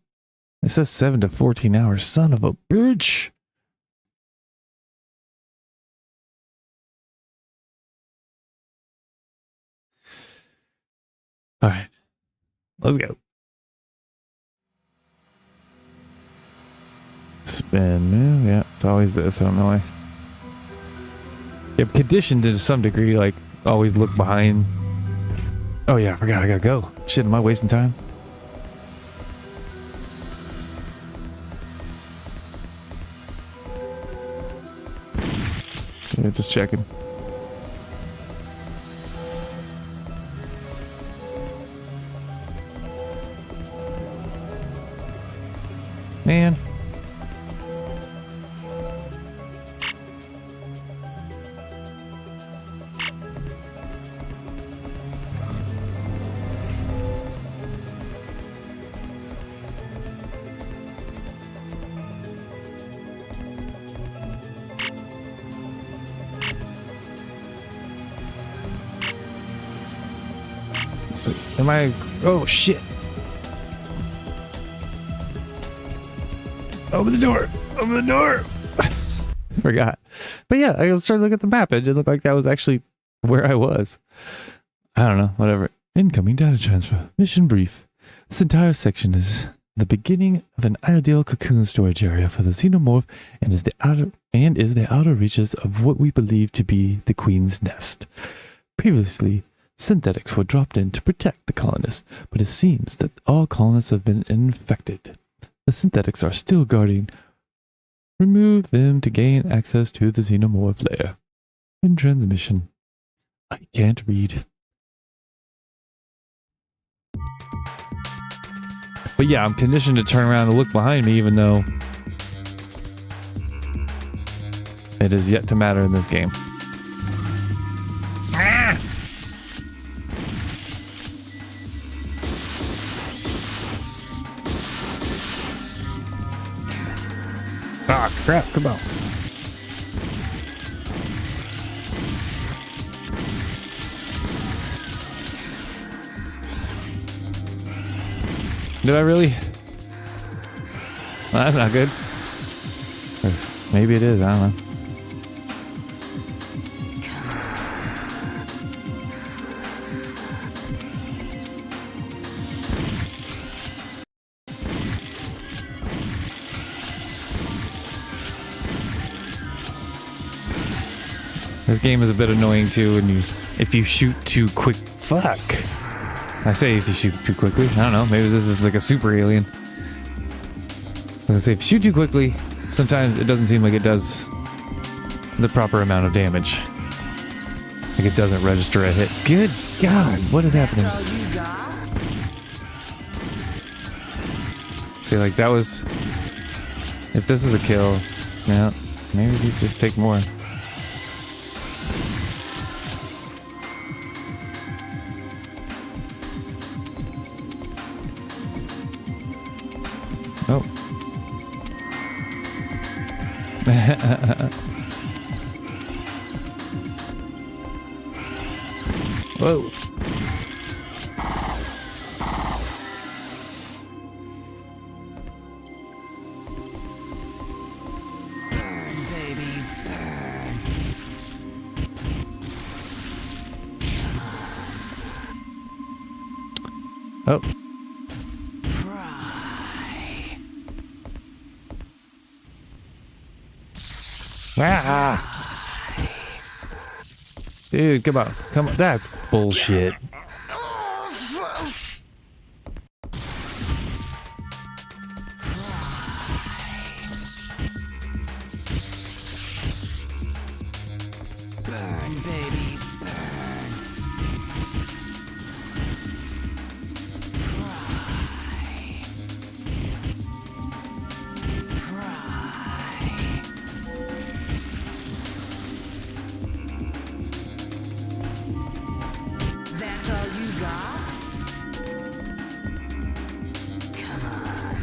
It says 7 to 14 hours. Son of a bitch. All right. Let's go. Spin move. Yeah, it's always this. I don't know why. Yeah, conditioned to some degree, like, always look behind. Oh yeah, I forgot, I gotta go. Shit, am I wasting time? Yeah, just checking. Man. Am I? Oh shit! Open the door! Open the door! Forgot. But yeah, I started looking at the map. It didn't look like that was actually where I was. I don't know. Whatever. Incoming data transfer. Mission brief. This entire section is the beginning of an ideal cocoon storage area for the xenomorph and is the outer reaches of what we believe to be the Queen's Nest. Previously, synthetics were dropped in to protect the colonists, but it seems that all colonists have been infected. The synthetics are still guarding. Remove them to gain access to the xenomorph layer. In transmission. I can't read. But yeah, I'm conditioned to turn around and look behind me, even though it is yet to matter in this game. Ah, crap, come on. Did I really? Well, that's not good. Or maybe it is, I don't know. This game is a bit annoying too, and if you shoot too quick, fuck. I say if you shoot too quickly. I don't know. Maybe this is like a super alien. I was gonna say if you shoot too quickly, sometimes it doesn't seem like it does the proper amount of damage. Like it doesn't register a hit. Good God, what is happening?
That's all you got?
See, like that was... If this is a kill, yeah, maybe these just take more. Oh. Whoa.
Burn, baby, burn.
Oh.
Cry.
Ah. Dude, come on. Come on. That's bullshit.
Burn, baby, burn. That's all you got? Come on.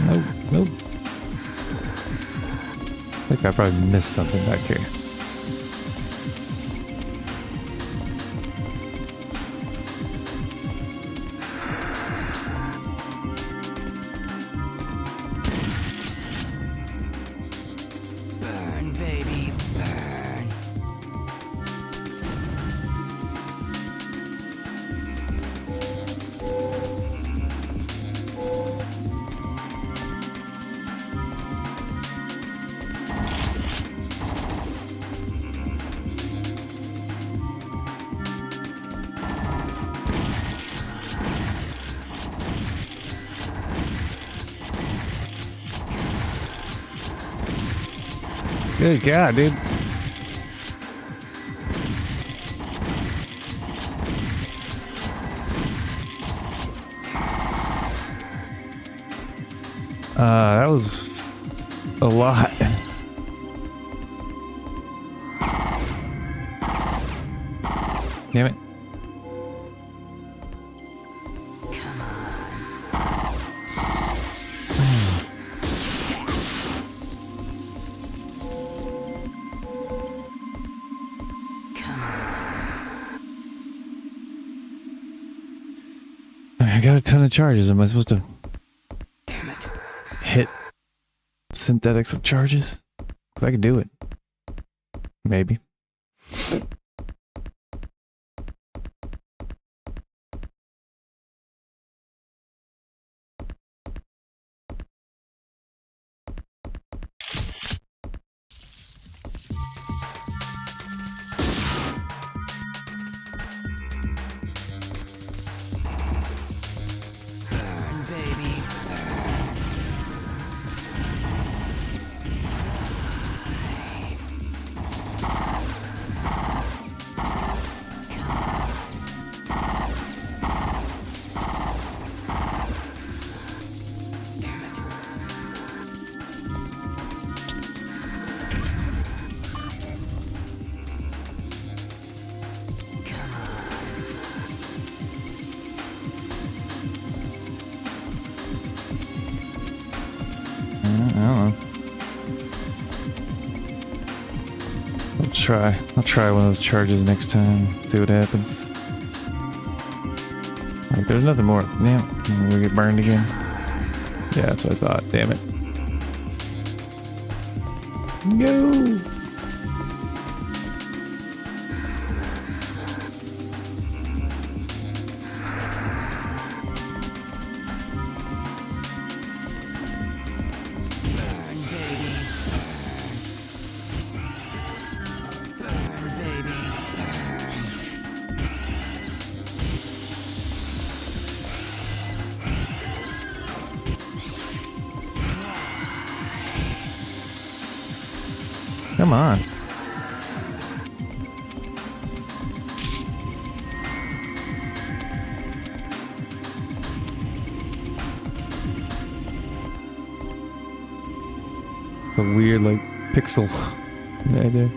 Nope. Nope. I think I probably missed something back here.
Burn, baby, burn.
Good God, dude. That was a lot. Damn it. I got a ton of charges. Am I supposed to hit synthetics with charges? Because I could do it. Maybe.
Burn, baby, burn.
I don't know. I'll try one of those charges next time. See what happens. Like, there's nothing more. Damn, we get burned again. Yeah, that's what I thought. Damn it. Go!
Burn, baby,
Come on. The weird, like, pixel right there.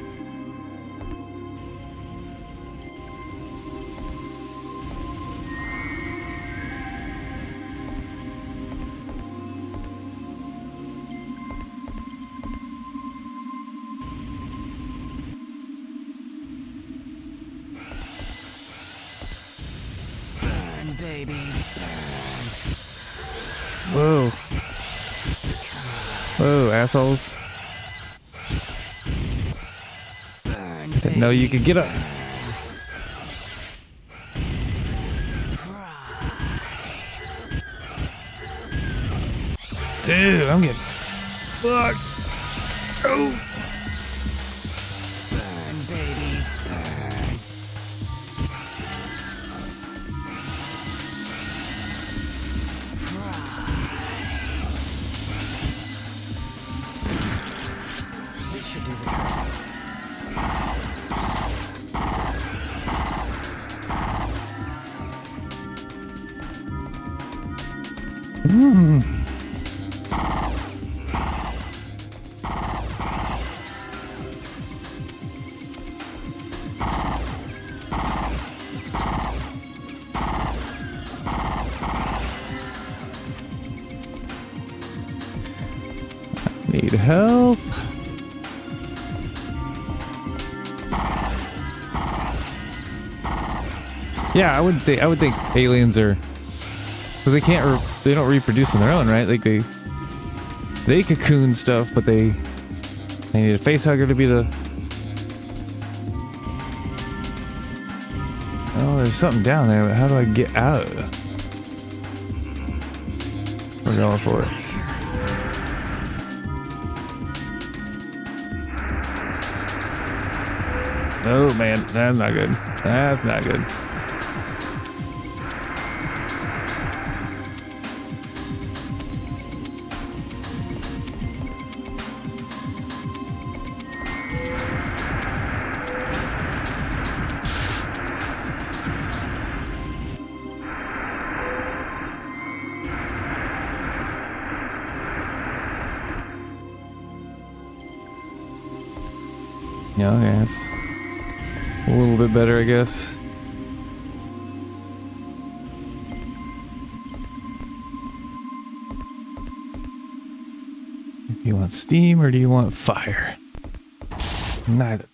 Burn, baby. Burn.
Whoa. Whoa, assholes.
Burn,
Didn't know you could get up. Dude, I'm getting fucked. Oh.
Burn, baby. Burn. This should do the trick.
Need help. Yeah, I would think aliens are, because they don't reproduce on their own, right? Like they cocoon stuff, but they need a face hugger to be the. Oh, there's something down there, but how do I get out? We're going for it. Oh man, that's not good. That's not good. Yeah, okay, it's a little bit better, I guess. Do you want steam or do you want fire? Neither.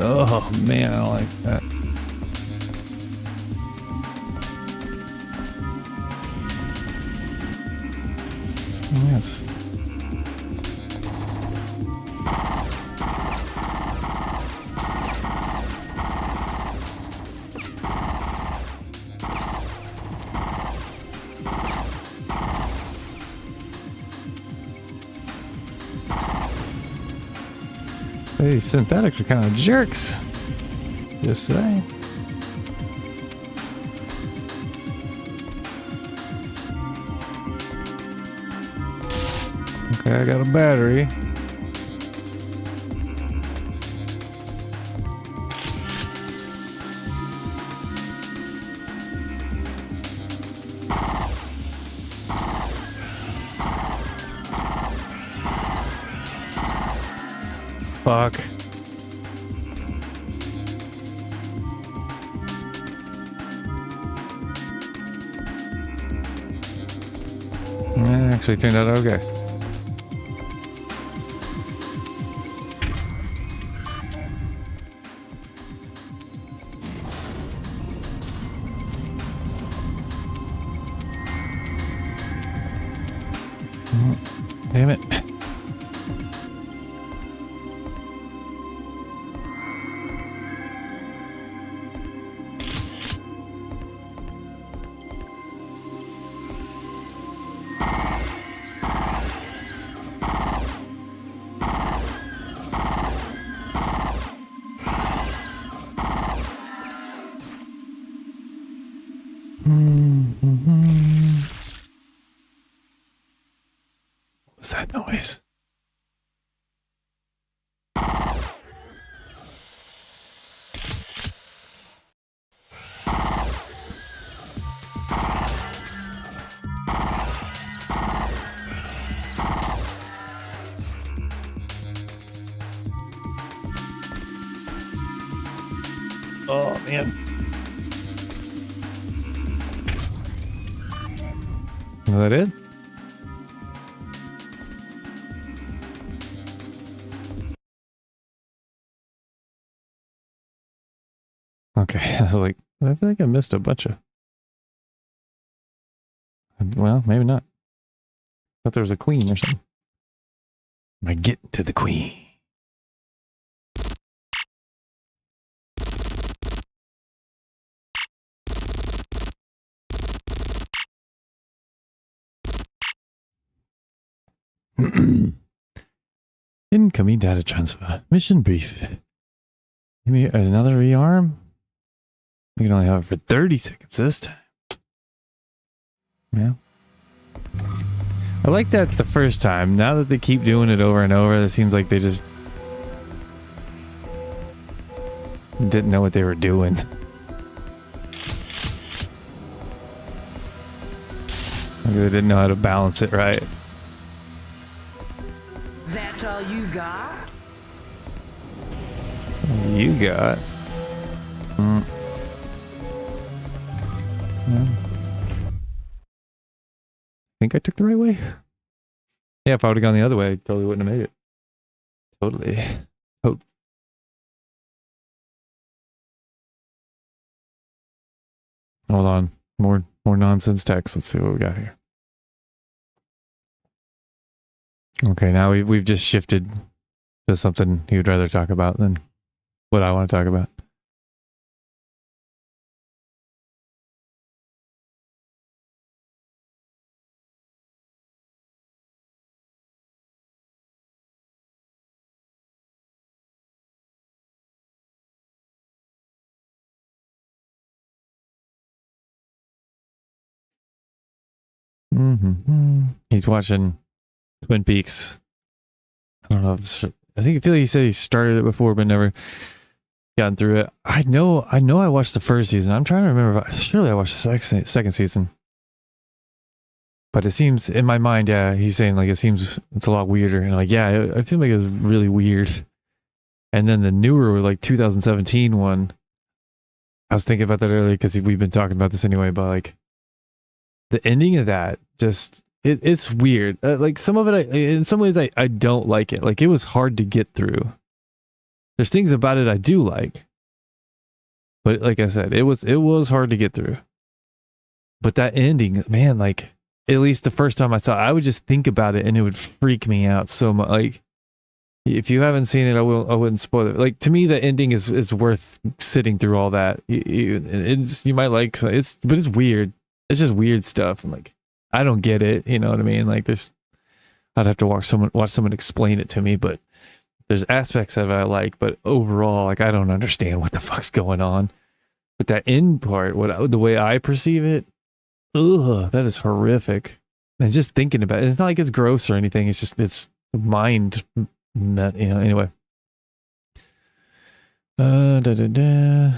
Oh man, I don't like that. Yes. These synthetics are kind of jerks. Just saying. Okay, I got a battery. Fuck. That actually turned out okay. Damn it. What's that noise? Oh, man. Is that it? Okay, I was like, I feel like I missed a bunch of... Well, maybe not. Thought there was a queen or something. Am I getting to the queen? Incoming data transfer. Mission brief. Give me another rearm? We can only have it for 30 seconds this time. Yeah. I like that the first time. Now that they keep doing it over and over, it seems like they just didn't know what they were doing. Like they didn't know how to balance it right.
That's all you got?
You got. Yeah. Think I took the right way? Yeah, if I would have gone the other way, I totally wouldn't have made it. Totally. Oh. Hold on. More nonsense text. Let's see what we got here. Okay, now we've just shifted to something he would rather talk about than what I want to talk about. He's watching Twin Peaks. I don't know if I feel like he said he started it before but never gotten through it. I know I watched the first season. I'm trying to remember surely I watched the second season. But it seems in my mind, yeah, he's saying like it's a lot weirder. And like, yeah, I feel like it was really weird. And then the newer like 2017 one, I was thinking about that earlier because we've been talking about this anyway, but like the ending of that just it's weird. Like some of it, in some ways, I don't like it. Like it was hard to get through. There's things about it I do like, but like I said, it was hard to get through. But that ending, man, like at least the first time I saw it, I would just think about it and it would freak me out so much. Like if you haven't seen it, I wouldn't spoil it. Like to me, the ending is worth sitting through all that. You might like but it's weird. It's just weird stuff. And like, I don't get it. You know what I mean? Like I'd have to watch someone explain it to me, but there's aspects of it I like, but overall, like I don't understand what the fuck's going on. But that end part, the way I perceive it, that is horrific. And just thinking about it, it's not like it's gross or anything. It's mind, anyway. Da da da.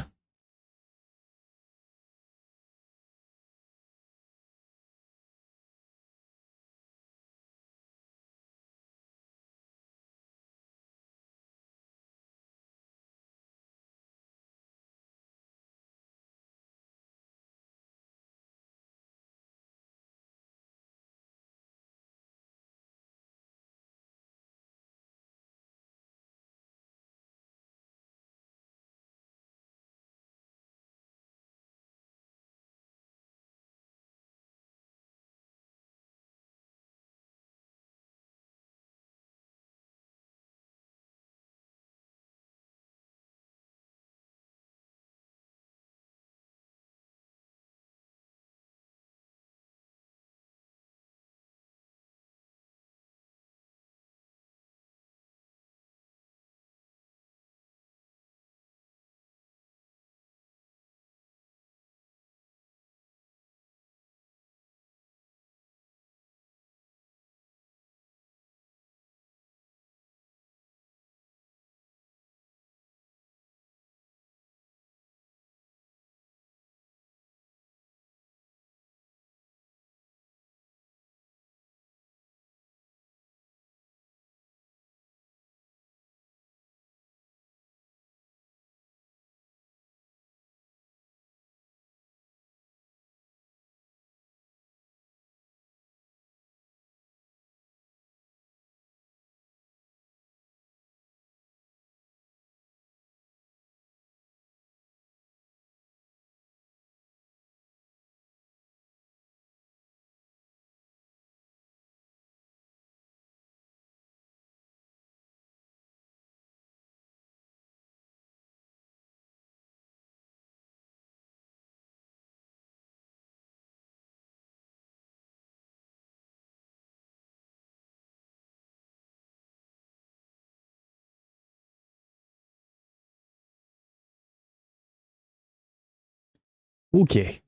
Okay.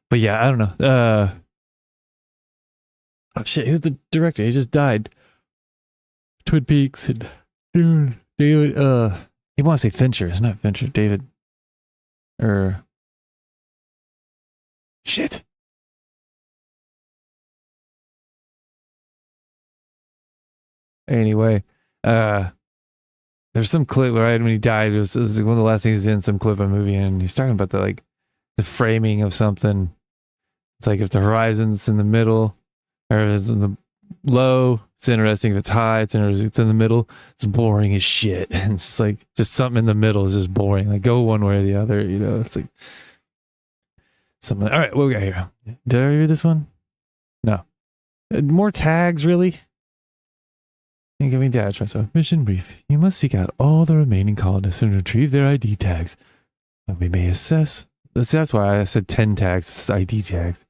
But yeah, I don't know. Oh shit, who's the director? He just died. Twin Peaks and dude, David. He wants to say Fincher. It's not Fincher. David. Shit. Anyway, there's some clip right when he died. It was one of the last things he's in some clip of a movie, and he's talking about the framing of something. It's like if the horizon's in the middle, or if it's in the low, it's interesting. If it's high, it's interesting. It's in the middle, it's boring as shit. And it's like just something in the middle is just boring. Like go one way or the other, you know. It's like something. All right, what we got here? Did I read this one? No. More tags, really? Give me data transfer. Mission brief. You must seek out all the remaining colonists and retrieve their ID tags. And we may assess. That's why I said 10 tags. It's ID tags.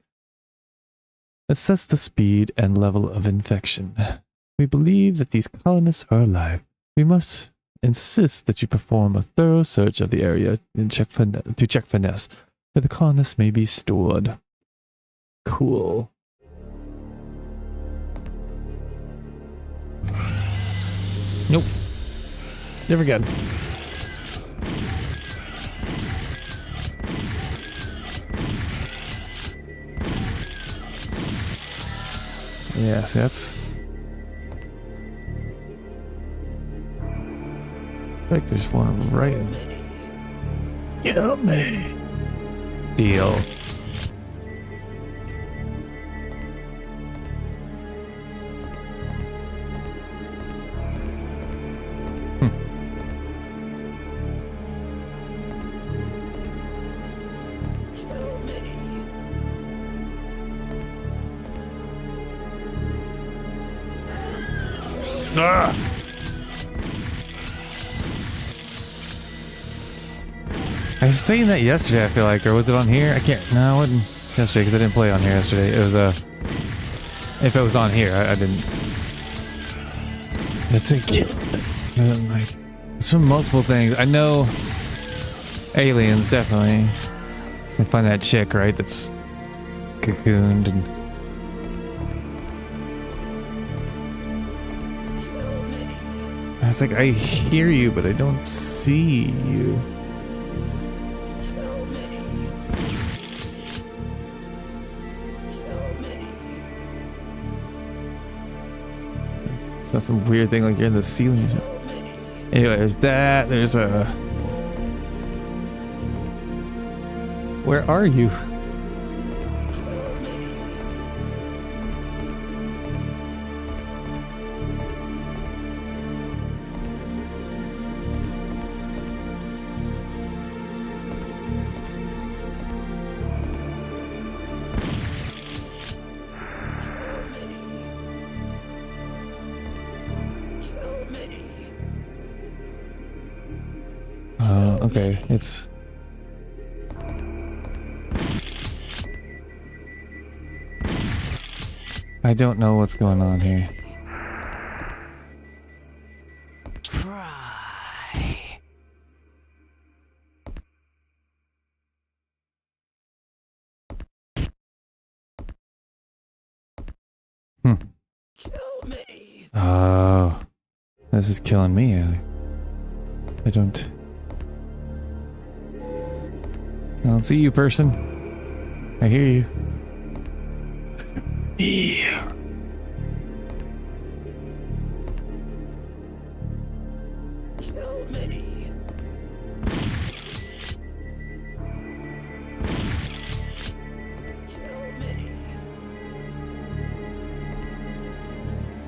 Assess the speed and level of infection. We believe that these colonists are alive. We must insist that you perform a thorough search of the area and check finesse, where the colonists may be stored. Cool. Nope. Never again. Yeah, see, that's... I think there's one of them right in... Get me! Deal. Ah! I was saying that yesterday, I feel like, or was it on here? I can't. No, it wasn't yesterday because I didn't play on here yesterday. It was if it was on here, I didn't. It's like it's from multiple things. I know aliens definitely. I find that chick right that's cocooned and. It's like, I hear you, but I don't see you. It's not some weird thing like you're in the ceiling or something. Anyway, there's that. There's a... Where are you? Okay, it's... I don't know what's going on here.
Try. Kill me.
Oh, this is killing me. I don't see you, person. I hear you. Yeah.
Kill me. Kill me.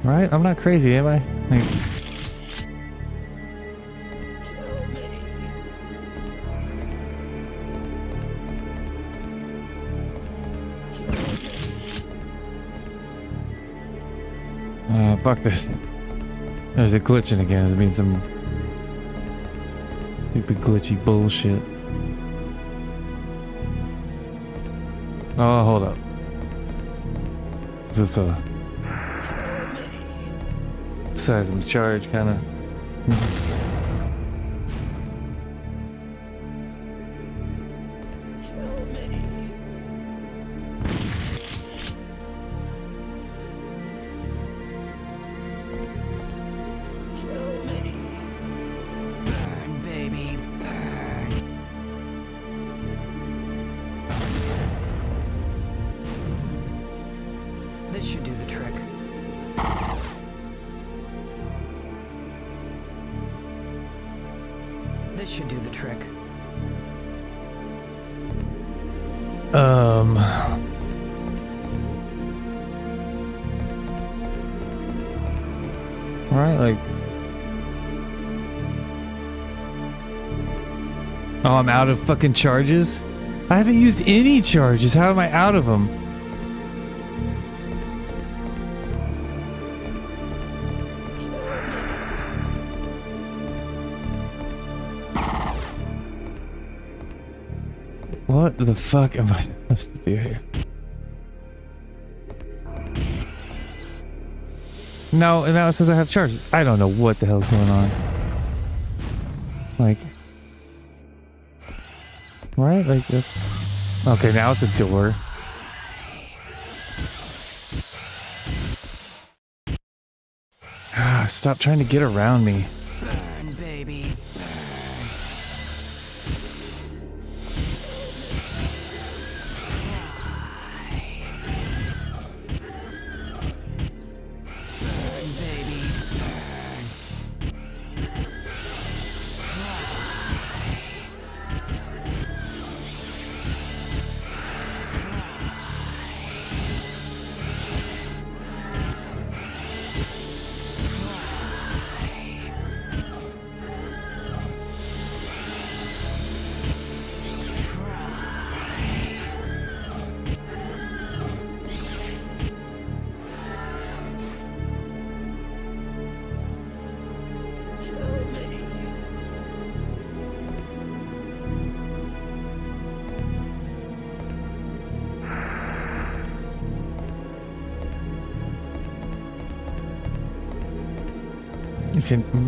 Right? I'm not crazy, am I? Like, fuck this. There's a glitching again. It means some stupid glitchy bullshit. Oh, hold up. Is this a seismic charge kind of?
This should do the trick. This should do the trick.
Right, like... Oh, I'm out of fucking charges? I haven't used any charges. How am I out of them? What the fuck am I supposed to do here? No, and now it says I have charges. I don't know what the hell's going on. Like... Right? Like, that's... Okay, now it's a door. Ah, stop trying to get around me.
Burn, baby.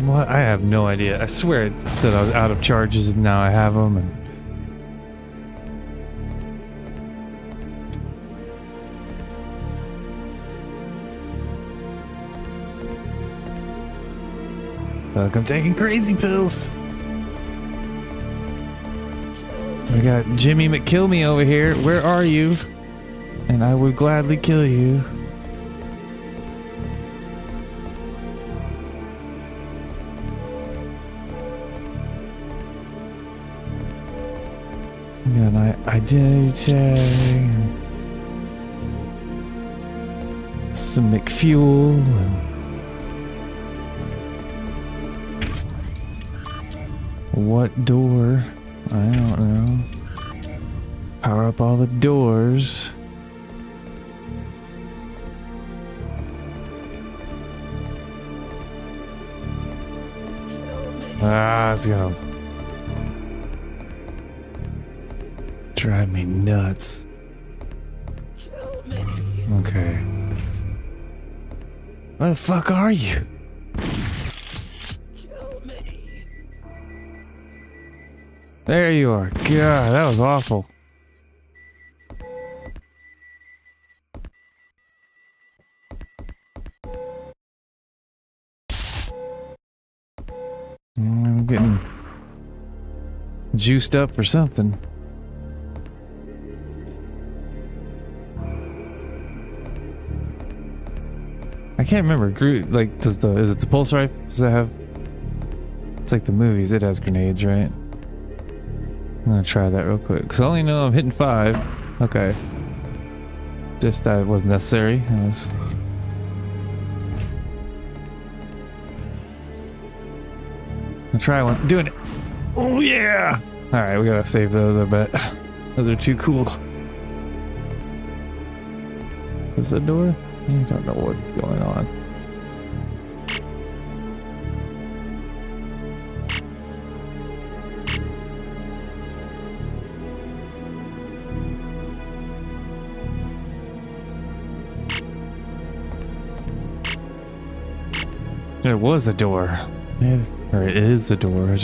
What? I have no idea. I swear it said I was out of charges and now I have them. And look, I'm taking crazy pills. We got Jimmy McKillme over here. Where are you? And I would gladly kill you. Got an identity tag. Some McFuel. What door? I don't know. Power up all the doors. Ah, it's gonna drive me nuts. Okay. Where the fuck are you? There you are. God, that was awful. I'm getting juiced up for something. I can't remember. Like, is it the pulse rifle? Does that have? It's like the movies. It has grenades, right? I'm gonna try that real quick because I only know I'm hitting 5. Okay. Just that it wasn't necessary. I'll try one. Doing it. Oh yeah! All right, we gotta save those. I bet those are too cool. Is that a door? I don't know what's going on. There was a door. Or it is a door. I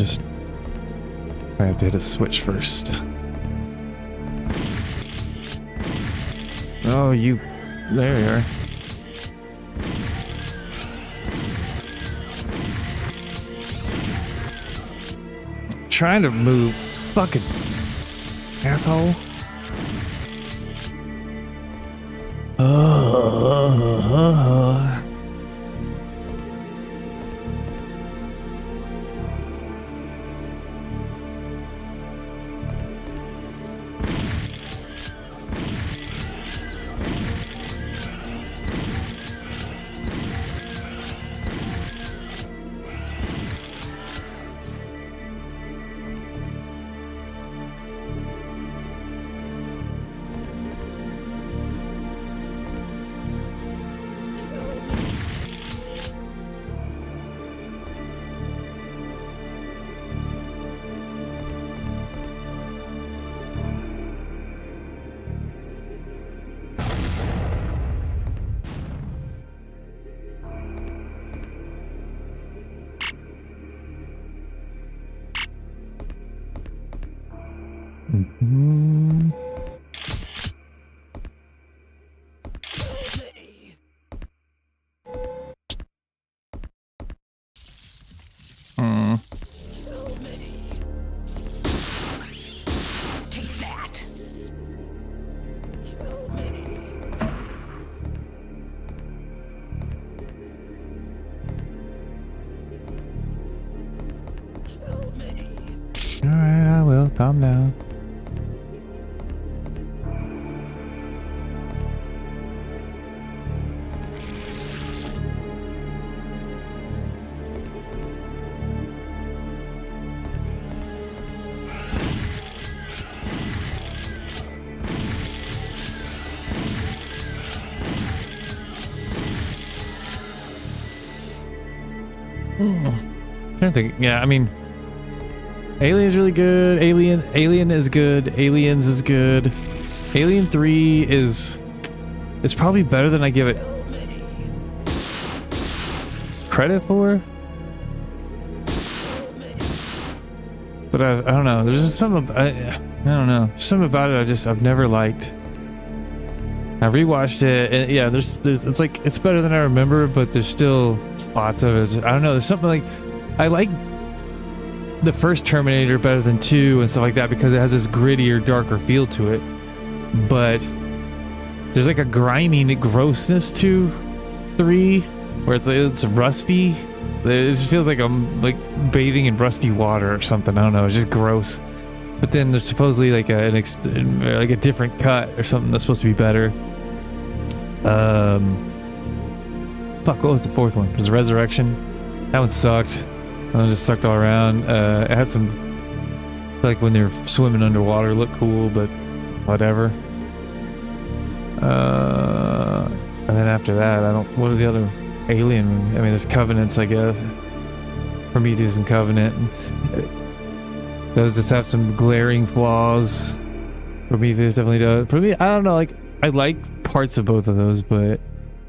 have to hit a switch first. Oh, you... There you are. Trying to move. Fucking asshole. Oh. Mm-hmm. Mm.
Take that.
All right, I will. Calm down. Trying to think. Yeah, I mean, Alien's really good. Alien is good. Aliens is good. Alien 3 is probably better than I give it credit for. But I don't know. There's just something. I don't know. There's something about it I've never liked. I rewatched it, and yeah, there's it's like it's better than I remember, but there's still spots of it. I don't know. There's something like I like the first Terminator better than 2 and stuff like that because it has this grittier, darker feel to it. But there's like a grimy grossness to 3, where it's rusty. It just feels like I'm like bathing in rusty water or something. I don't know. It's just gross. But then there's supposedly like a different cut or something that's supposed to be better. Fuck, what was the fourth one? It was Resurrection. That one sucked. That one just sucked all around. It had some, like when they're swimming underwater, looked cool, but whatever. And then after that, what are the other Alien? I mean, there's Covenants, I guess. Prometheus and Covenant. Those just have some glaring flaws. Prometheus definitely does. Prometheus, I don't know, like, I like parts of both of those, but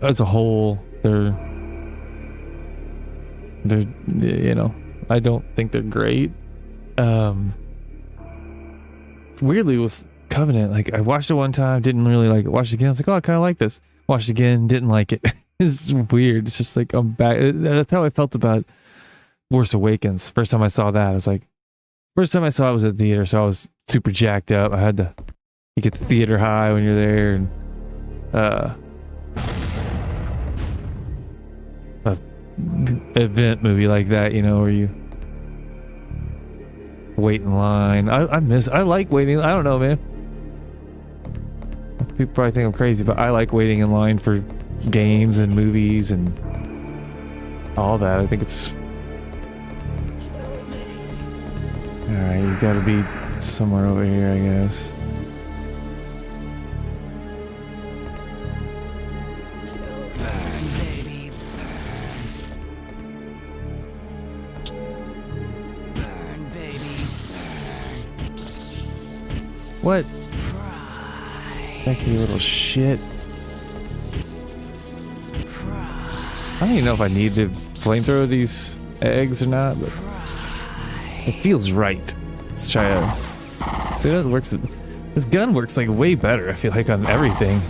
as a whole, they're you know, I don't think they're great. Weirdly with Covenant, like I watched it one time, didn't really like it. Watched it again, I was like, oh, I kind of like this. Watched it again, didn't like it. It's weird. It's just like I'm back. That's how I felt about Force Awakens. First time I saw that, I was like, first time I saw it was at the theater, so I was super jacked up. You get the theater high when you're there, and a event movie like that, you know, where you wait in line. I like waiting. I don't know, man. People probably think I'm crazy, but I like waiting in line for games and movies and all that. I think it's alright, you gotta be somewhere over here, I guess.
Burn, baby, burn. Burn, baby, burn.
What?
Cry,
Heck, you little shit.
cry,
I don't even know if I need to flamethrower these eggs or not, but
cry.
it feels right. Let's try to see that works. This gun works like way better, I feel like, on everything.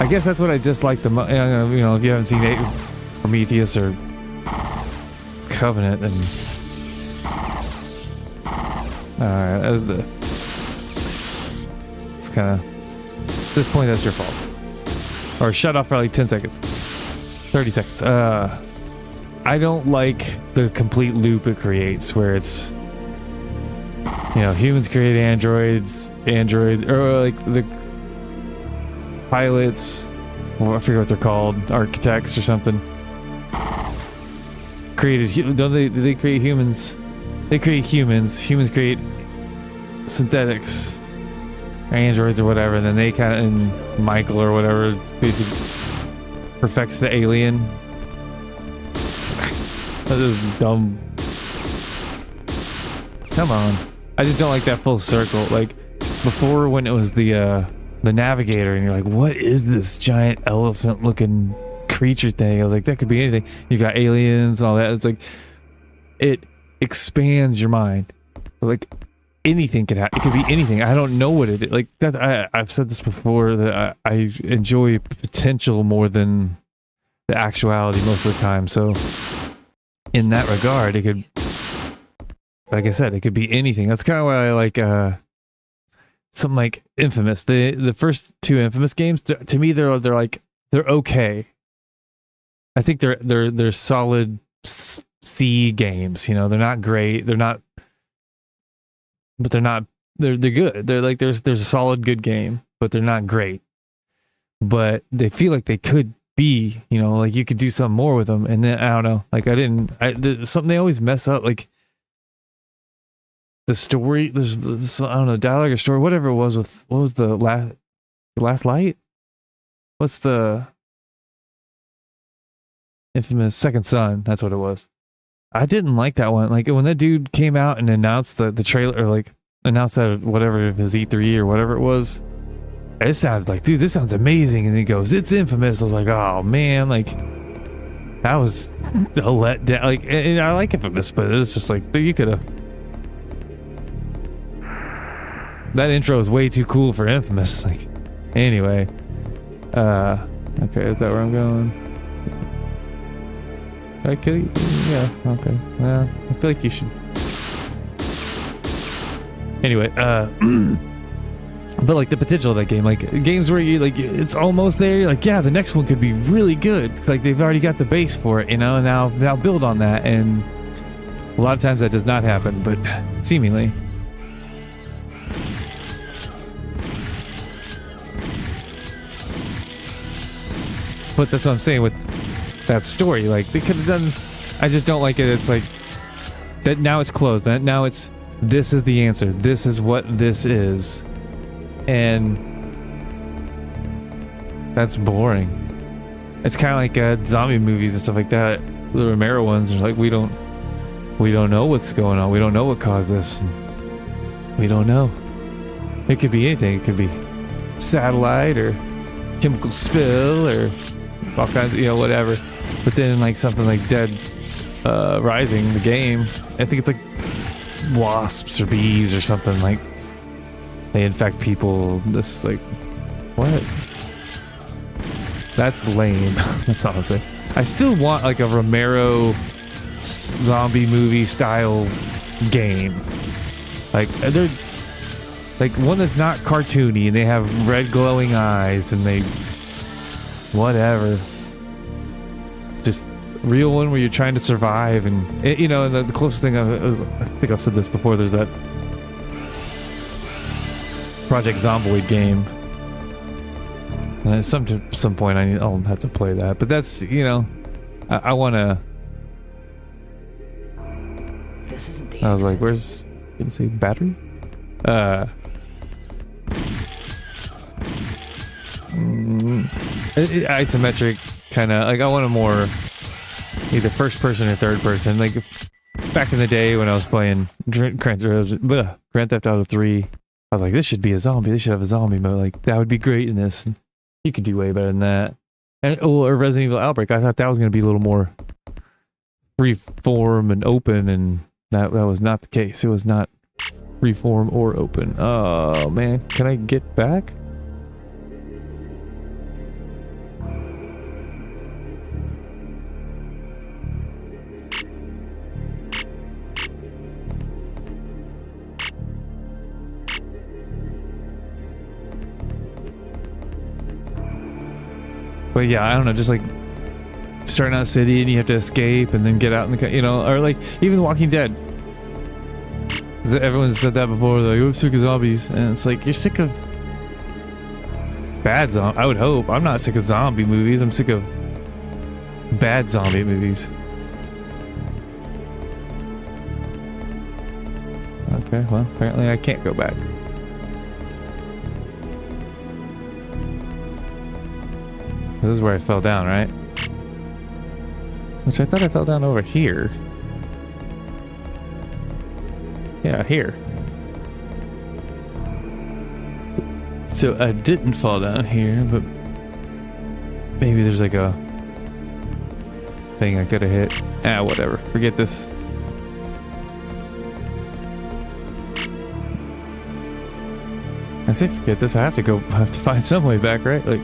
I guess that's what I dislike the most. You know, if you haven't seen Prometheus or Covenant, and as the it's kind of at this point that's your fault. Or shut off for like 10 seconds, 30 seconds. I don't like the complete loop it creates where it's, you know, humans create androids, or like the pilots, well, I forget what they're called, architects or something. Don't they create humans? They create humans. Humans create synthetics, or androids or whatever, and then they kind of, and Michael or whatever, basically perfects the alien. That is dumb. Come on. I just don't like that full circle. Like before, when it was the navigator, and you're like, what is this giant elephant looking creature thing? I was like, that could be anything. You've got aliens and all that. It's like, it expands your mind. Like anything could happen. It could be anything. I don't know what it is. Like that. I've said this before, that I enjoy potential more than the actuality most of the time. So in that regard, it could, like I said, it could be anything. That's kind of why I like something like Infamous. The first two Infamous games, to me, they're okay. I think they're solid C games. You know, they're not great. They're not, but they're not. They're good. They're like there's a solid good game, but they're not great. But they feel like they could be. You know, like you could do something more with them. And then I don't know. Like there's something they always mess up. Like the story. There's I don't know, dialogue or story, whatever it was. With what was the last light? What's the Infamous Second Son? That's what it was. I didn't like that one. Like when that dude came out and announced the trailer, or like announced that whatever his E3 or whatever it was, it sounded like, dude, this sounds amazing. And he goes, it's Infamous. I was like, oh man, like that was a letdown. Like, and I like Infamous, but it's just like you could have. That intro is way too cool for Infamous. Like, anyway, okay, is that where I'm going? Okay, yeah, okay. Well, I feel like you should. Anyway, but like the potential of that game, like games where you like it's almost there. You're like, yeah, the next one could be really good. It's like they've already got the base for it, you know. Now build on that, and a lot of times that does not happen, but seemingly. But that's what I'm saying with that story. Like they could have done. I just don't like it. It's like that now it's closed. That now it's this is the answer. This is what this is, and that's boring. It's kind of like zombie movies and stuff like that. The Romero ones are like we don't know what's going on. We don't know what caused this. We don't know. It could be anything. It could be satellite or chemical spill or all kinds of, you know, whatever. But then like something like Dead Rising, the game, I think it's like wasps or bees or something, like they infect people. This like what? That's lame. That's all I'm saying. I still want like a Romero zombie movie style game. Like they're like one that's not cartoony and they have red glowing eyes and they whatever. Just real one where you're trying to survive, and you know, and the closest thing I think I've said this before, there's that Project Zomboid game, and at some point I'll have to play that. But that's, you know, I want to. I was like, where's, did you say battery? Isometric kind of, like I want a more either first person or third person. Like back in the day when I was playing Grand Theft Auto 3, I was like, this should be a zombie. They should have a zombie mode. Like that would be great in this. And you could do way better than that. And or Resident Evil Outbreak, I thought that was going to be a little more free form and open, and that was not the case. It was not free form or open. Oh man, can I get back? But yeah, I don't know, just like starting out city and you have to escape and then get out in the, you know, or like even The Walking Dead. Everyone's said that before, like, I'm sick of zombies. And it's like, you're sick of bad zombies. I would hope. I'm not sick of zombie movies. I'm sick of bad zombie movies. Okay, well, apparently I can't go back. This is where I fell down, right? Which I thought I fell down over here. Yeah, here. So I didn't fall down here, but maybe there's like a thing I could have hit. Ah, whatever. Forget this. I say forget this. I have to find some way back, right? Like.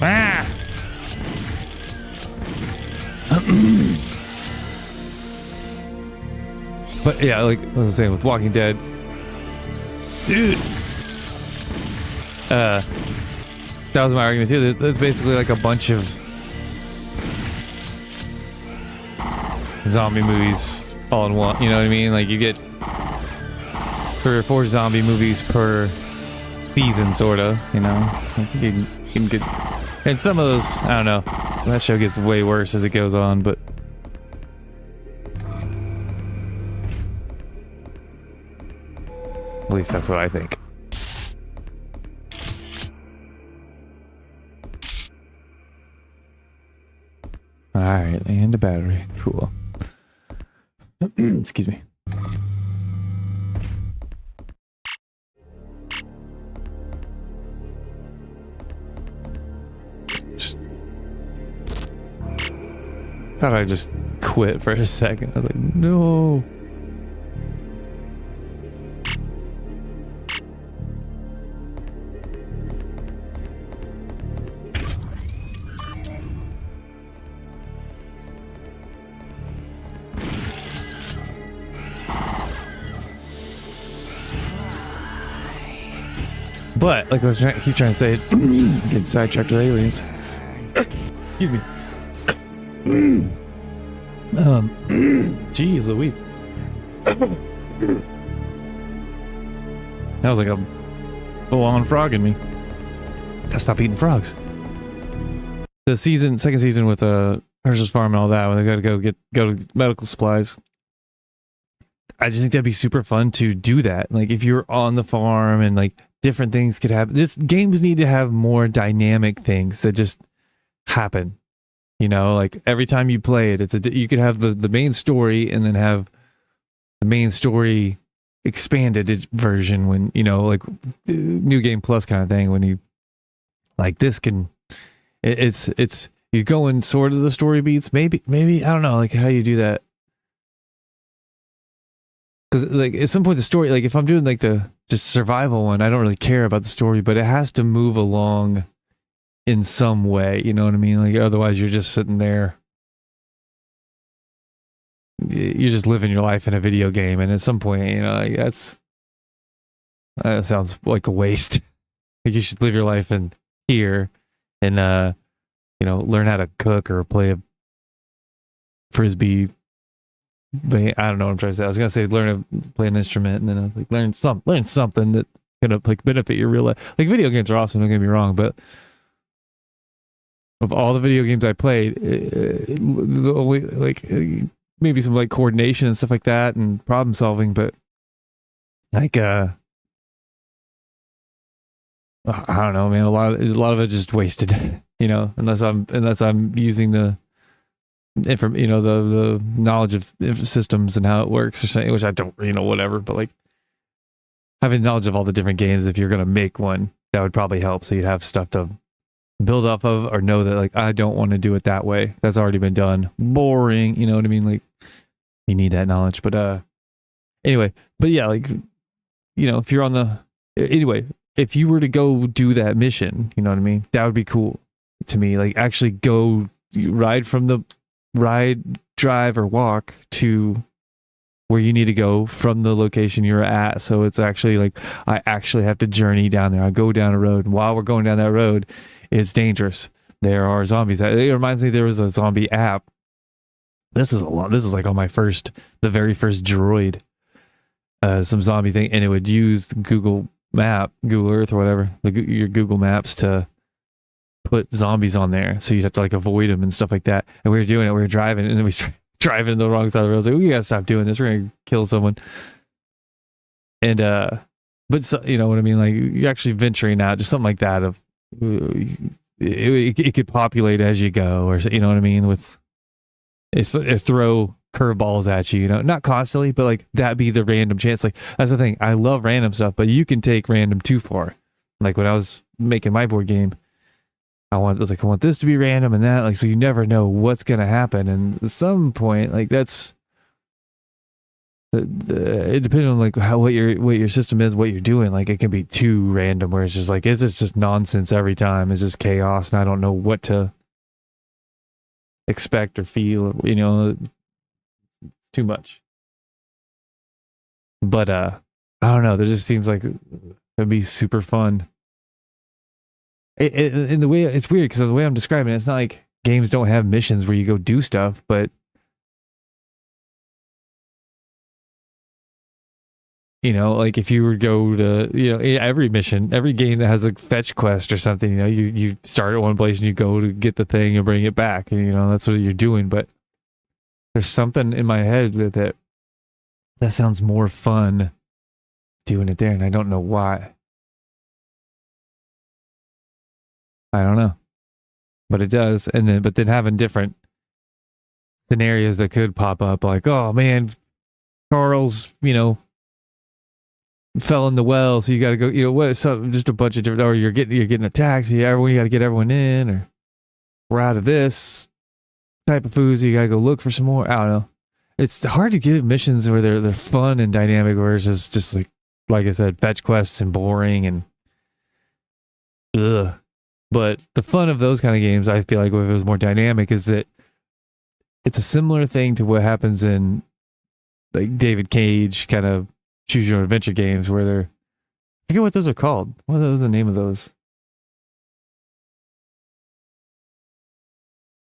Ah! But yeah, like I was saying with Walking Dead, dude. That was my argument too. It's basically like a bunch of zombie movies all in one. You know what I mean? Like you get 3 or 4 zombie movies per season, sorta. You know, like you can get. And some of those, I don't know, that show gets way worse as it goes on, but at least that's what I think. Alright, and a battery. Cool. Excuse me. Thought I just quit for a second. I was like, no. But like I was keep trying to say, get sidetracked with aliens. Excuse me. Jeez Louise. That was like a full-on frog in me. Gotta stop eating frogs. The second season with Herschel's Farm and all that, when they gotta go to medical supplies. I just think that'd be super fun to do that. Like if you're on the farm and like different things could happen. Just games need to have more dynamic things that just happen. You know, like every time you play it, you could have the main story and then have the main story expanded version when, you know, like new game plus kind of thing, when you like this can, it's you go in sort of the story beats, maybe, I don't know, like how you do that. Cause like at some point the story, like if I'm doing like the just survival one, I don't really care about the story, but it has to move along in some way, you know what I mean? Like otherwise you're just sitting there, you're just living your life in a video game, and at some point, you know, like that sounds like a waste. Like you should live your life in here and you know, learn how to cook or play a frisbee. But I don't know what I'm trying to say. I was gonna say learn to play an instrument, and then I was like learn something that gonna like benefit your real life. Like video games are awesome, don't get me wrong, but of all the video games I played, the only like maybe some like coordination and stuff like that and problem solving, but like I don't know, man. A lot of it just wasted, you know, unless I'm using the knowledge of systems and how it works or something, which I don't, you know, whatever. But like having knowledge of all the different games, if you're gonna make one, that would probably help. So you'd have stuff to build off of, or know that like I don't want to do it that way. That's already been done. Boring, you know what I mean? Like you need that knowledge. But anyway, but yeah, like, you know, if you're on the anyway, if you were to go do that mission, you know what I mean? That would be cool to me. Like actually go you ride from the drive, or walk to where you need to go from the location you're at. So it's actually like I actually have to journey down there. I go down a road, and while we're going down that road, it's dangerous. There are zombies. It reminds me there was a zombie app. This is like on the very first Droid. Some zombie thing, and it would use Google Earth or whatever, your Google Maps to put zombies on there. So you'd have to like avoid them and stuff like that. And we were doing it. We were driving, and then we started driving the wrong side of the road. I was like, we gotta stop doing this. We're gonna kill someone. And but so, you know what I mean? Like you're actually venturing out, just something like that. Of it could populate as you go, or you know what I mean? With it throw curveballs at you, you know, not constantly, but like that be the random chance. Like that's the thing. I love random stuff, but you can take random too far. Like when I was making my board game, I want this to be random and that, like, so you never know what's gonna happen. And at some point, like that's it depends on like what your system is, what you're doing. Like it can be too random, where it's just like, is this just nonsense every time? Is this chaos, and I don't know what to expect or feel, you know, too much. But I don't know, there just seems like it'd be super fun. In the way it's weird, because of the way I'm describing it, it's not like games don't have missions where you go do stuff, but you know, like if you would go to, you know, every mission, every game that has a fetch quest or something, you know, you start at one place and you go to get the thing and bring it back, and you know that's what you're doing. But there's something in my head that sounds more fun doing it there, and I don't know why. I don't know, but it does. And then having different scenarios that could pop up, like, oh man, Charles, you know, fell in the well, so you got to go, you know, what? So just a bunch of different, or you're getting attacked, so you got to get everyone in, or we're out of this type of food, so you got to go look for some more. I don't know. It's hard to give missions where they're fun and dynamic, where it's just like I said, fetch quests and boring and ugh. But the fun of those kind of games, I feel like if it was more dynamic, is that it's a similar thing to what happens in like David Cage kind of choose your own adventure games, where I forget what those are called. What was the name of those?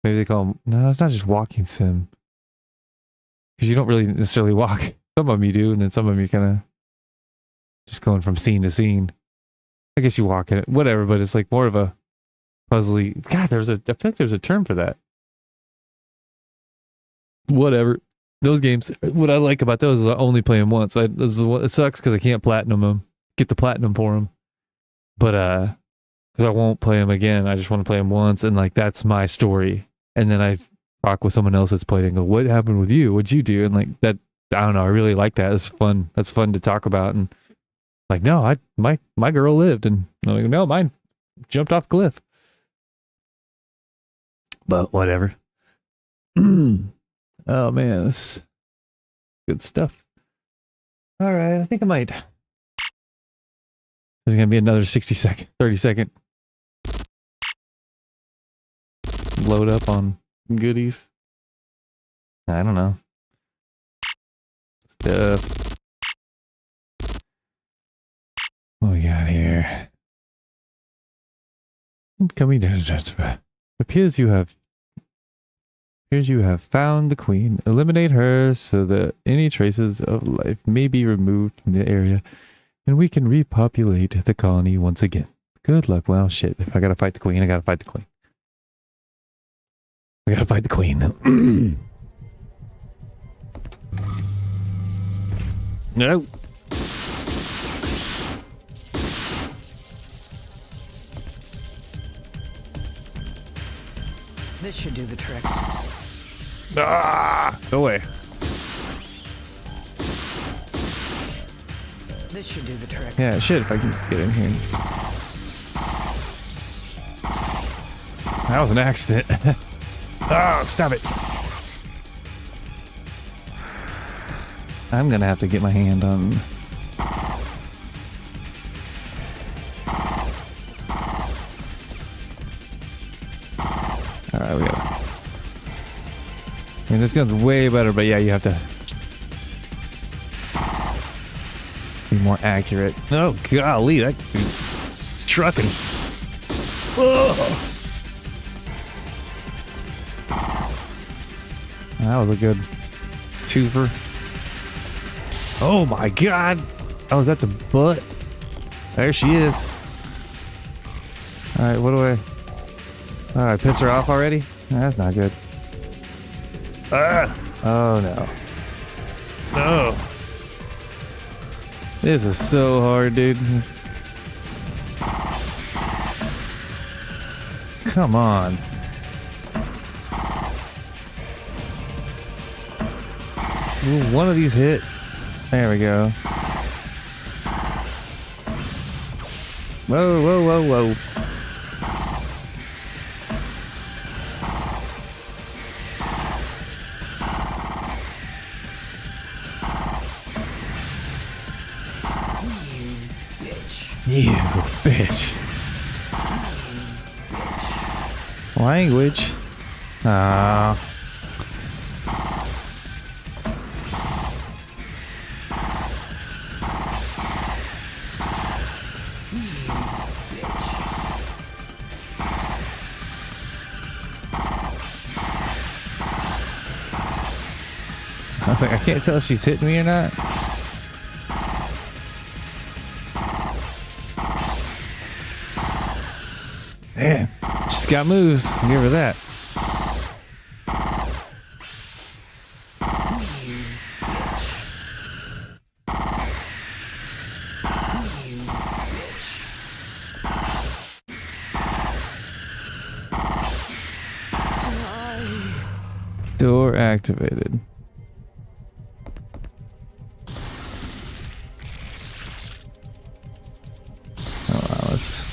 Maybe they call them, no, it's not just walking sim. Because you don't really necessarily walk. Some of them you do, and then some of them you're kind of just going from scene to scene. I guess you walk it, whatever, but it's like more of a puzzly. God, I think there's a term for that. Whatever. Those games, what I like about those is I only play them once. It sucks because I can't platinum them, get the platinum for them. But because I won't play them again. I just want to play them once, and like that's my story. And then I talk with someone else that's played it and go, what happened with you? What'd you do? And like that, I don't know. I really like that. It's fun. That's fun to talk about. And like, no, my girl lived, and I'm like, no, mine jumped off a cliff. But whatever. Oh man, this good stuff. All right, I think I might. There's gonna be another 30 second load up on goodies. I don't know. Stuff. What we got here? Coming down to transfer. Appears you have found the queen. Eliminate her so that any traces of life may be removed from the area, and we can repopulate the colony once again. Good luck. Well, shit. If I gotta fight the queen, I gotta fight the queen. I gotta fight the queen. No.
This should do the trick.
Ah! Go away.
This should do the trick.
Yeah, shit, if I can get in here. That was an accident. Oh, stop it. I'm gonna have to get my hand on... Alright, we got it. mean, this gun's way better, but yeah, you have to be more accurate. Oh, golly, that dude's trucking. Oh. That was a good twofer. Oh my god! I was at the butt. There she is. Alright, what do I... Oh, I pissed her off already? That's not good. Ah! Oh no. No! This is so hard, dude. Come on. Will one of these hit? There we go. Whoa, whoa, whoa, whoa. You bitch. Language. Ah. I was like, I can't tell if she's hitting me or not. Man, she's got moves. I'll give her that. Door activated. Oh wow, let's...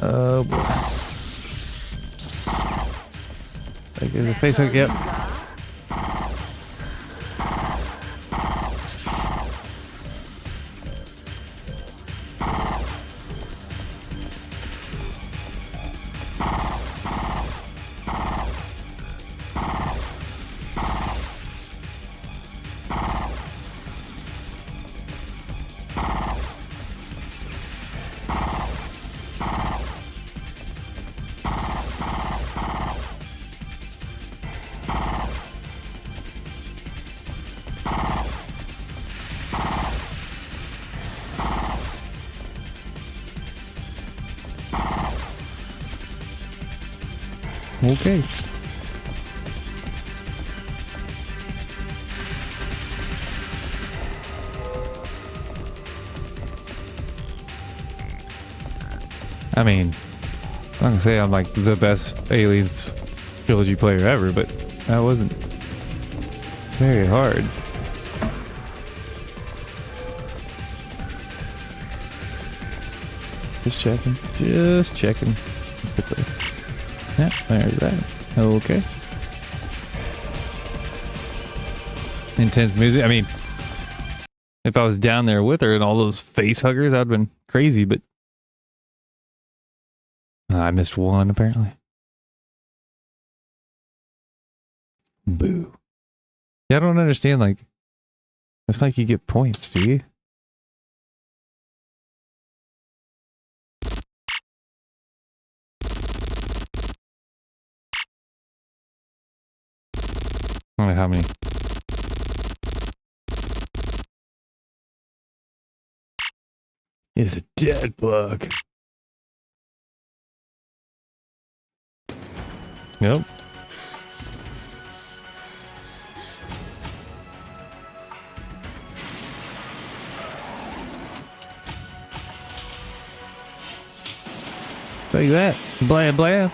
Oh boy. Like, there's a face hook, yep. Okay. I mean, I'm not gonna say I'm like the best Aliens Trilogy player ever, but that wasn't very hard. Just checking. Just checking. Yeah, there's that. Okay. Intense music. I mean, if I was down there with her and all those face huggers, I'd have been crazy, but I missed one apparently. Boo. Yeah, I don't understand, like, it's like you get points, do you? I don't know how many. Is a dead bug. Nope. Like that. Blah, blah.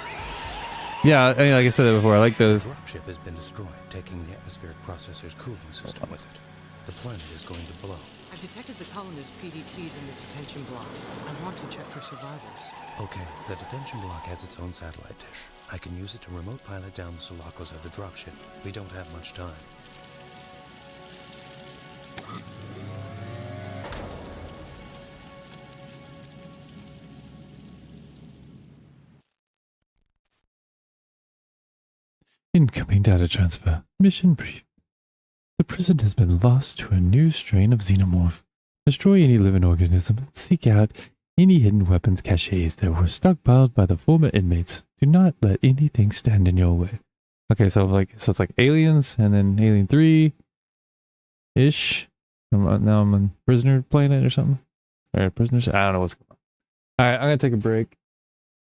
Yeah, I mean, like I said before, I like those.
The dropship has been destroyed, taking the atmospheric processor's cooling system with it. The planet is going to blow.
I've detected the colonist PDTs in the detention block. I want to check for survivors.
Okay, the detention block has its own satellite dish. I can use it to remote pilot down the Sulaco's of the dropship. We don't have much time.
Incoming data transfer. Mission brief. The prison has been lost to a new strain of xenomorph. Destroy any living organism and seek out any hidden weapons caches that were stockpiled by the former inmates. Do not let anything stand in your way. Okay, so it's like Aliens and then Alien 3-ish. Now I'm on Prisoner Planet or something. Or Prisoners. I don't know what's going on. Alright, I'm gonna take a break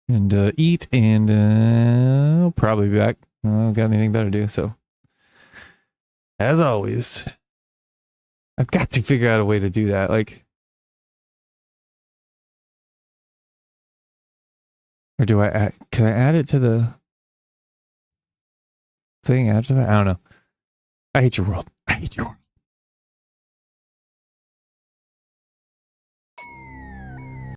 and eat, and I'll probably be back. I don't got anything better to do, so as always, I've got to figure out a way to do that. Like, or do I add, can I add it to the thing after that? I don't know. I hate your world. I hate your world.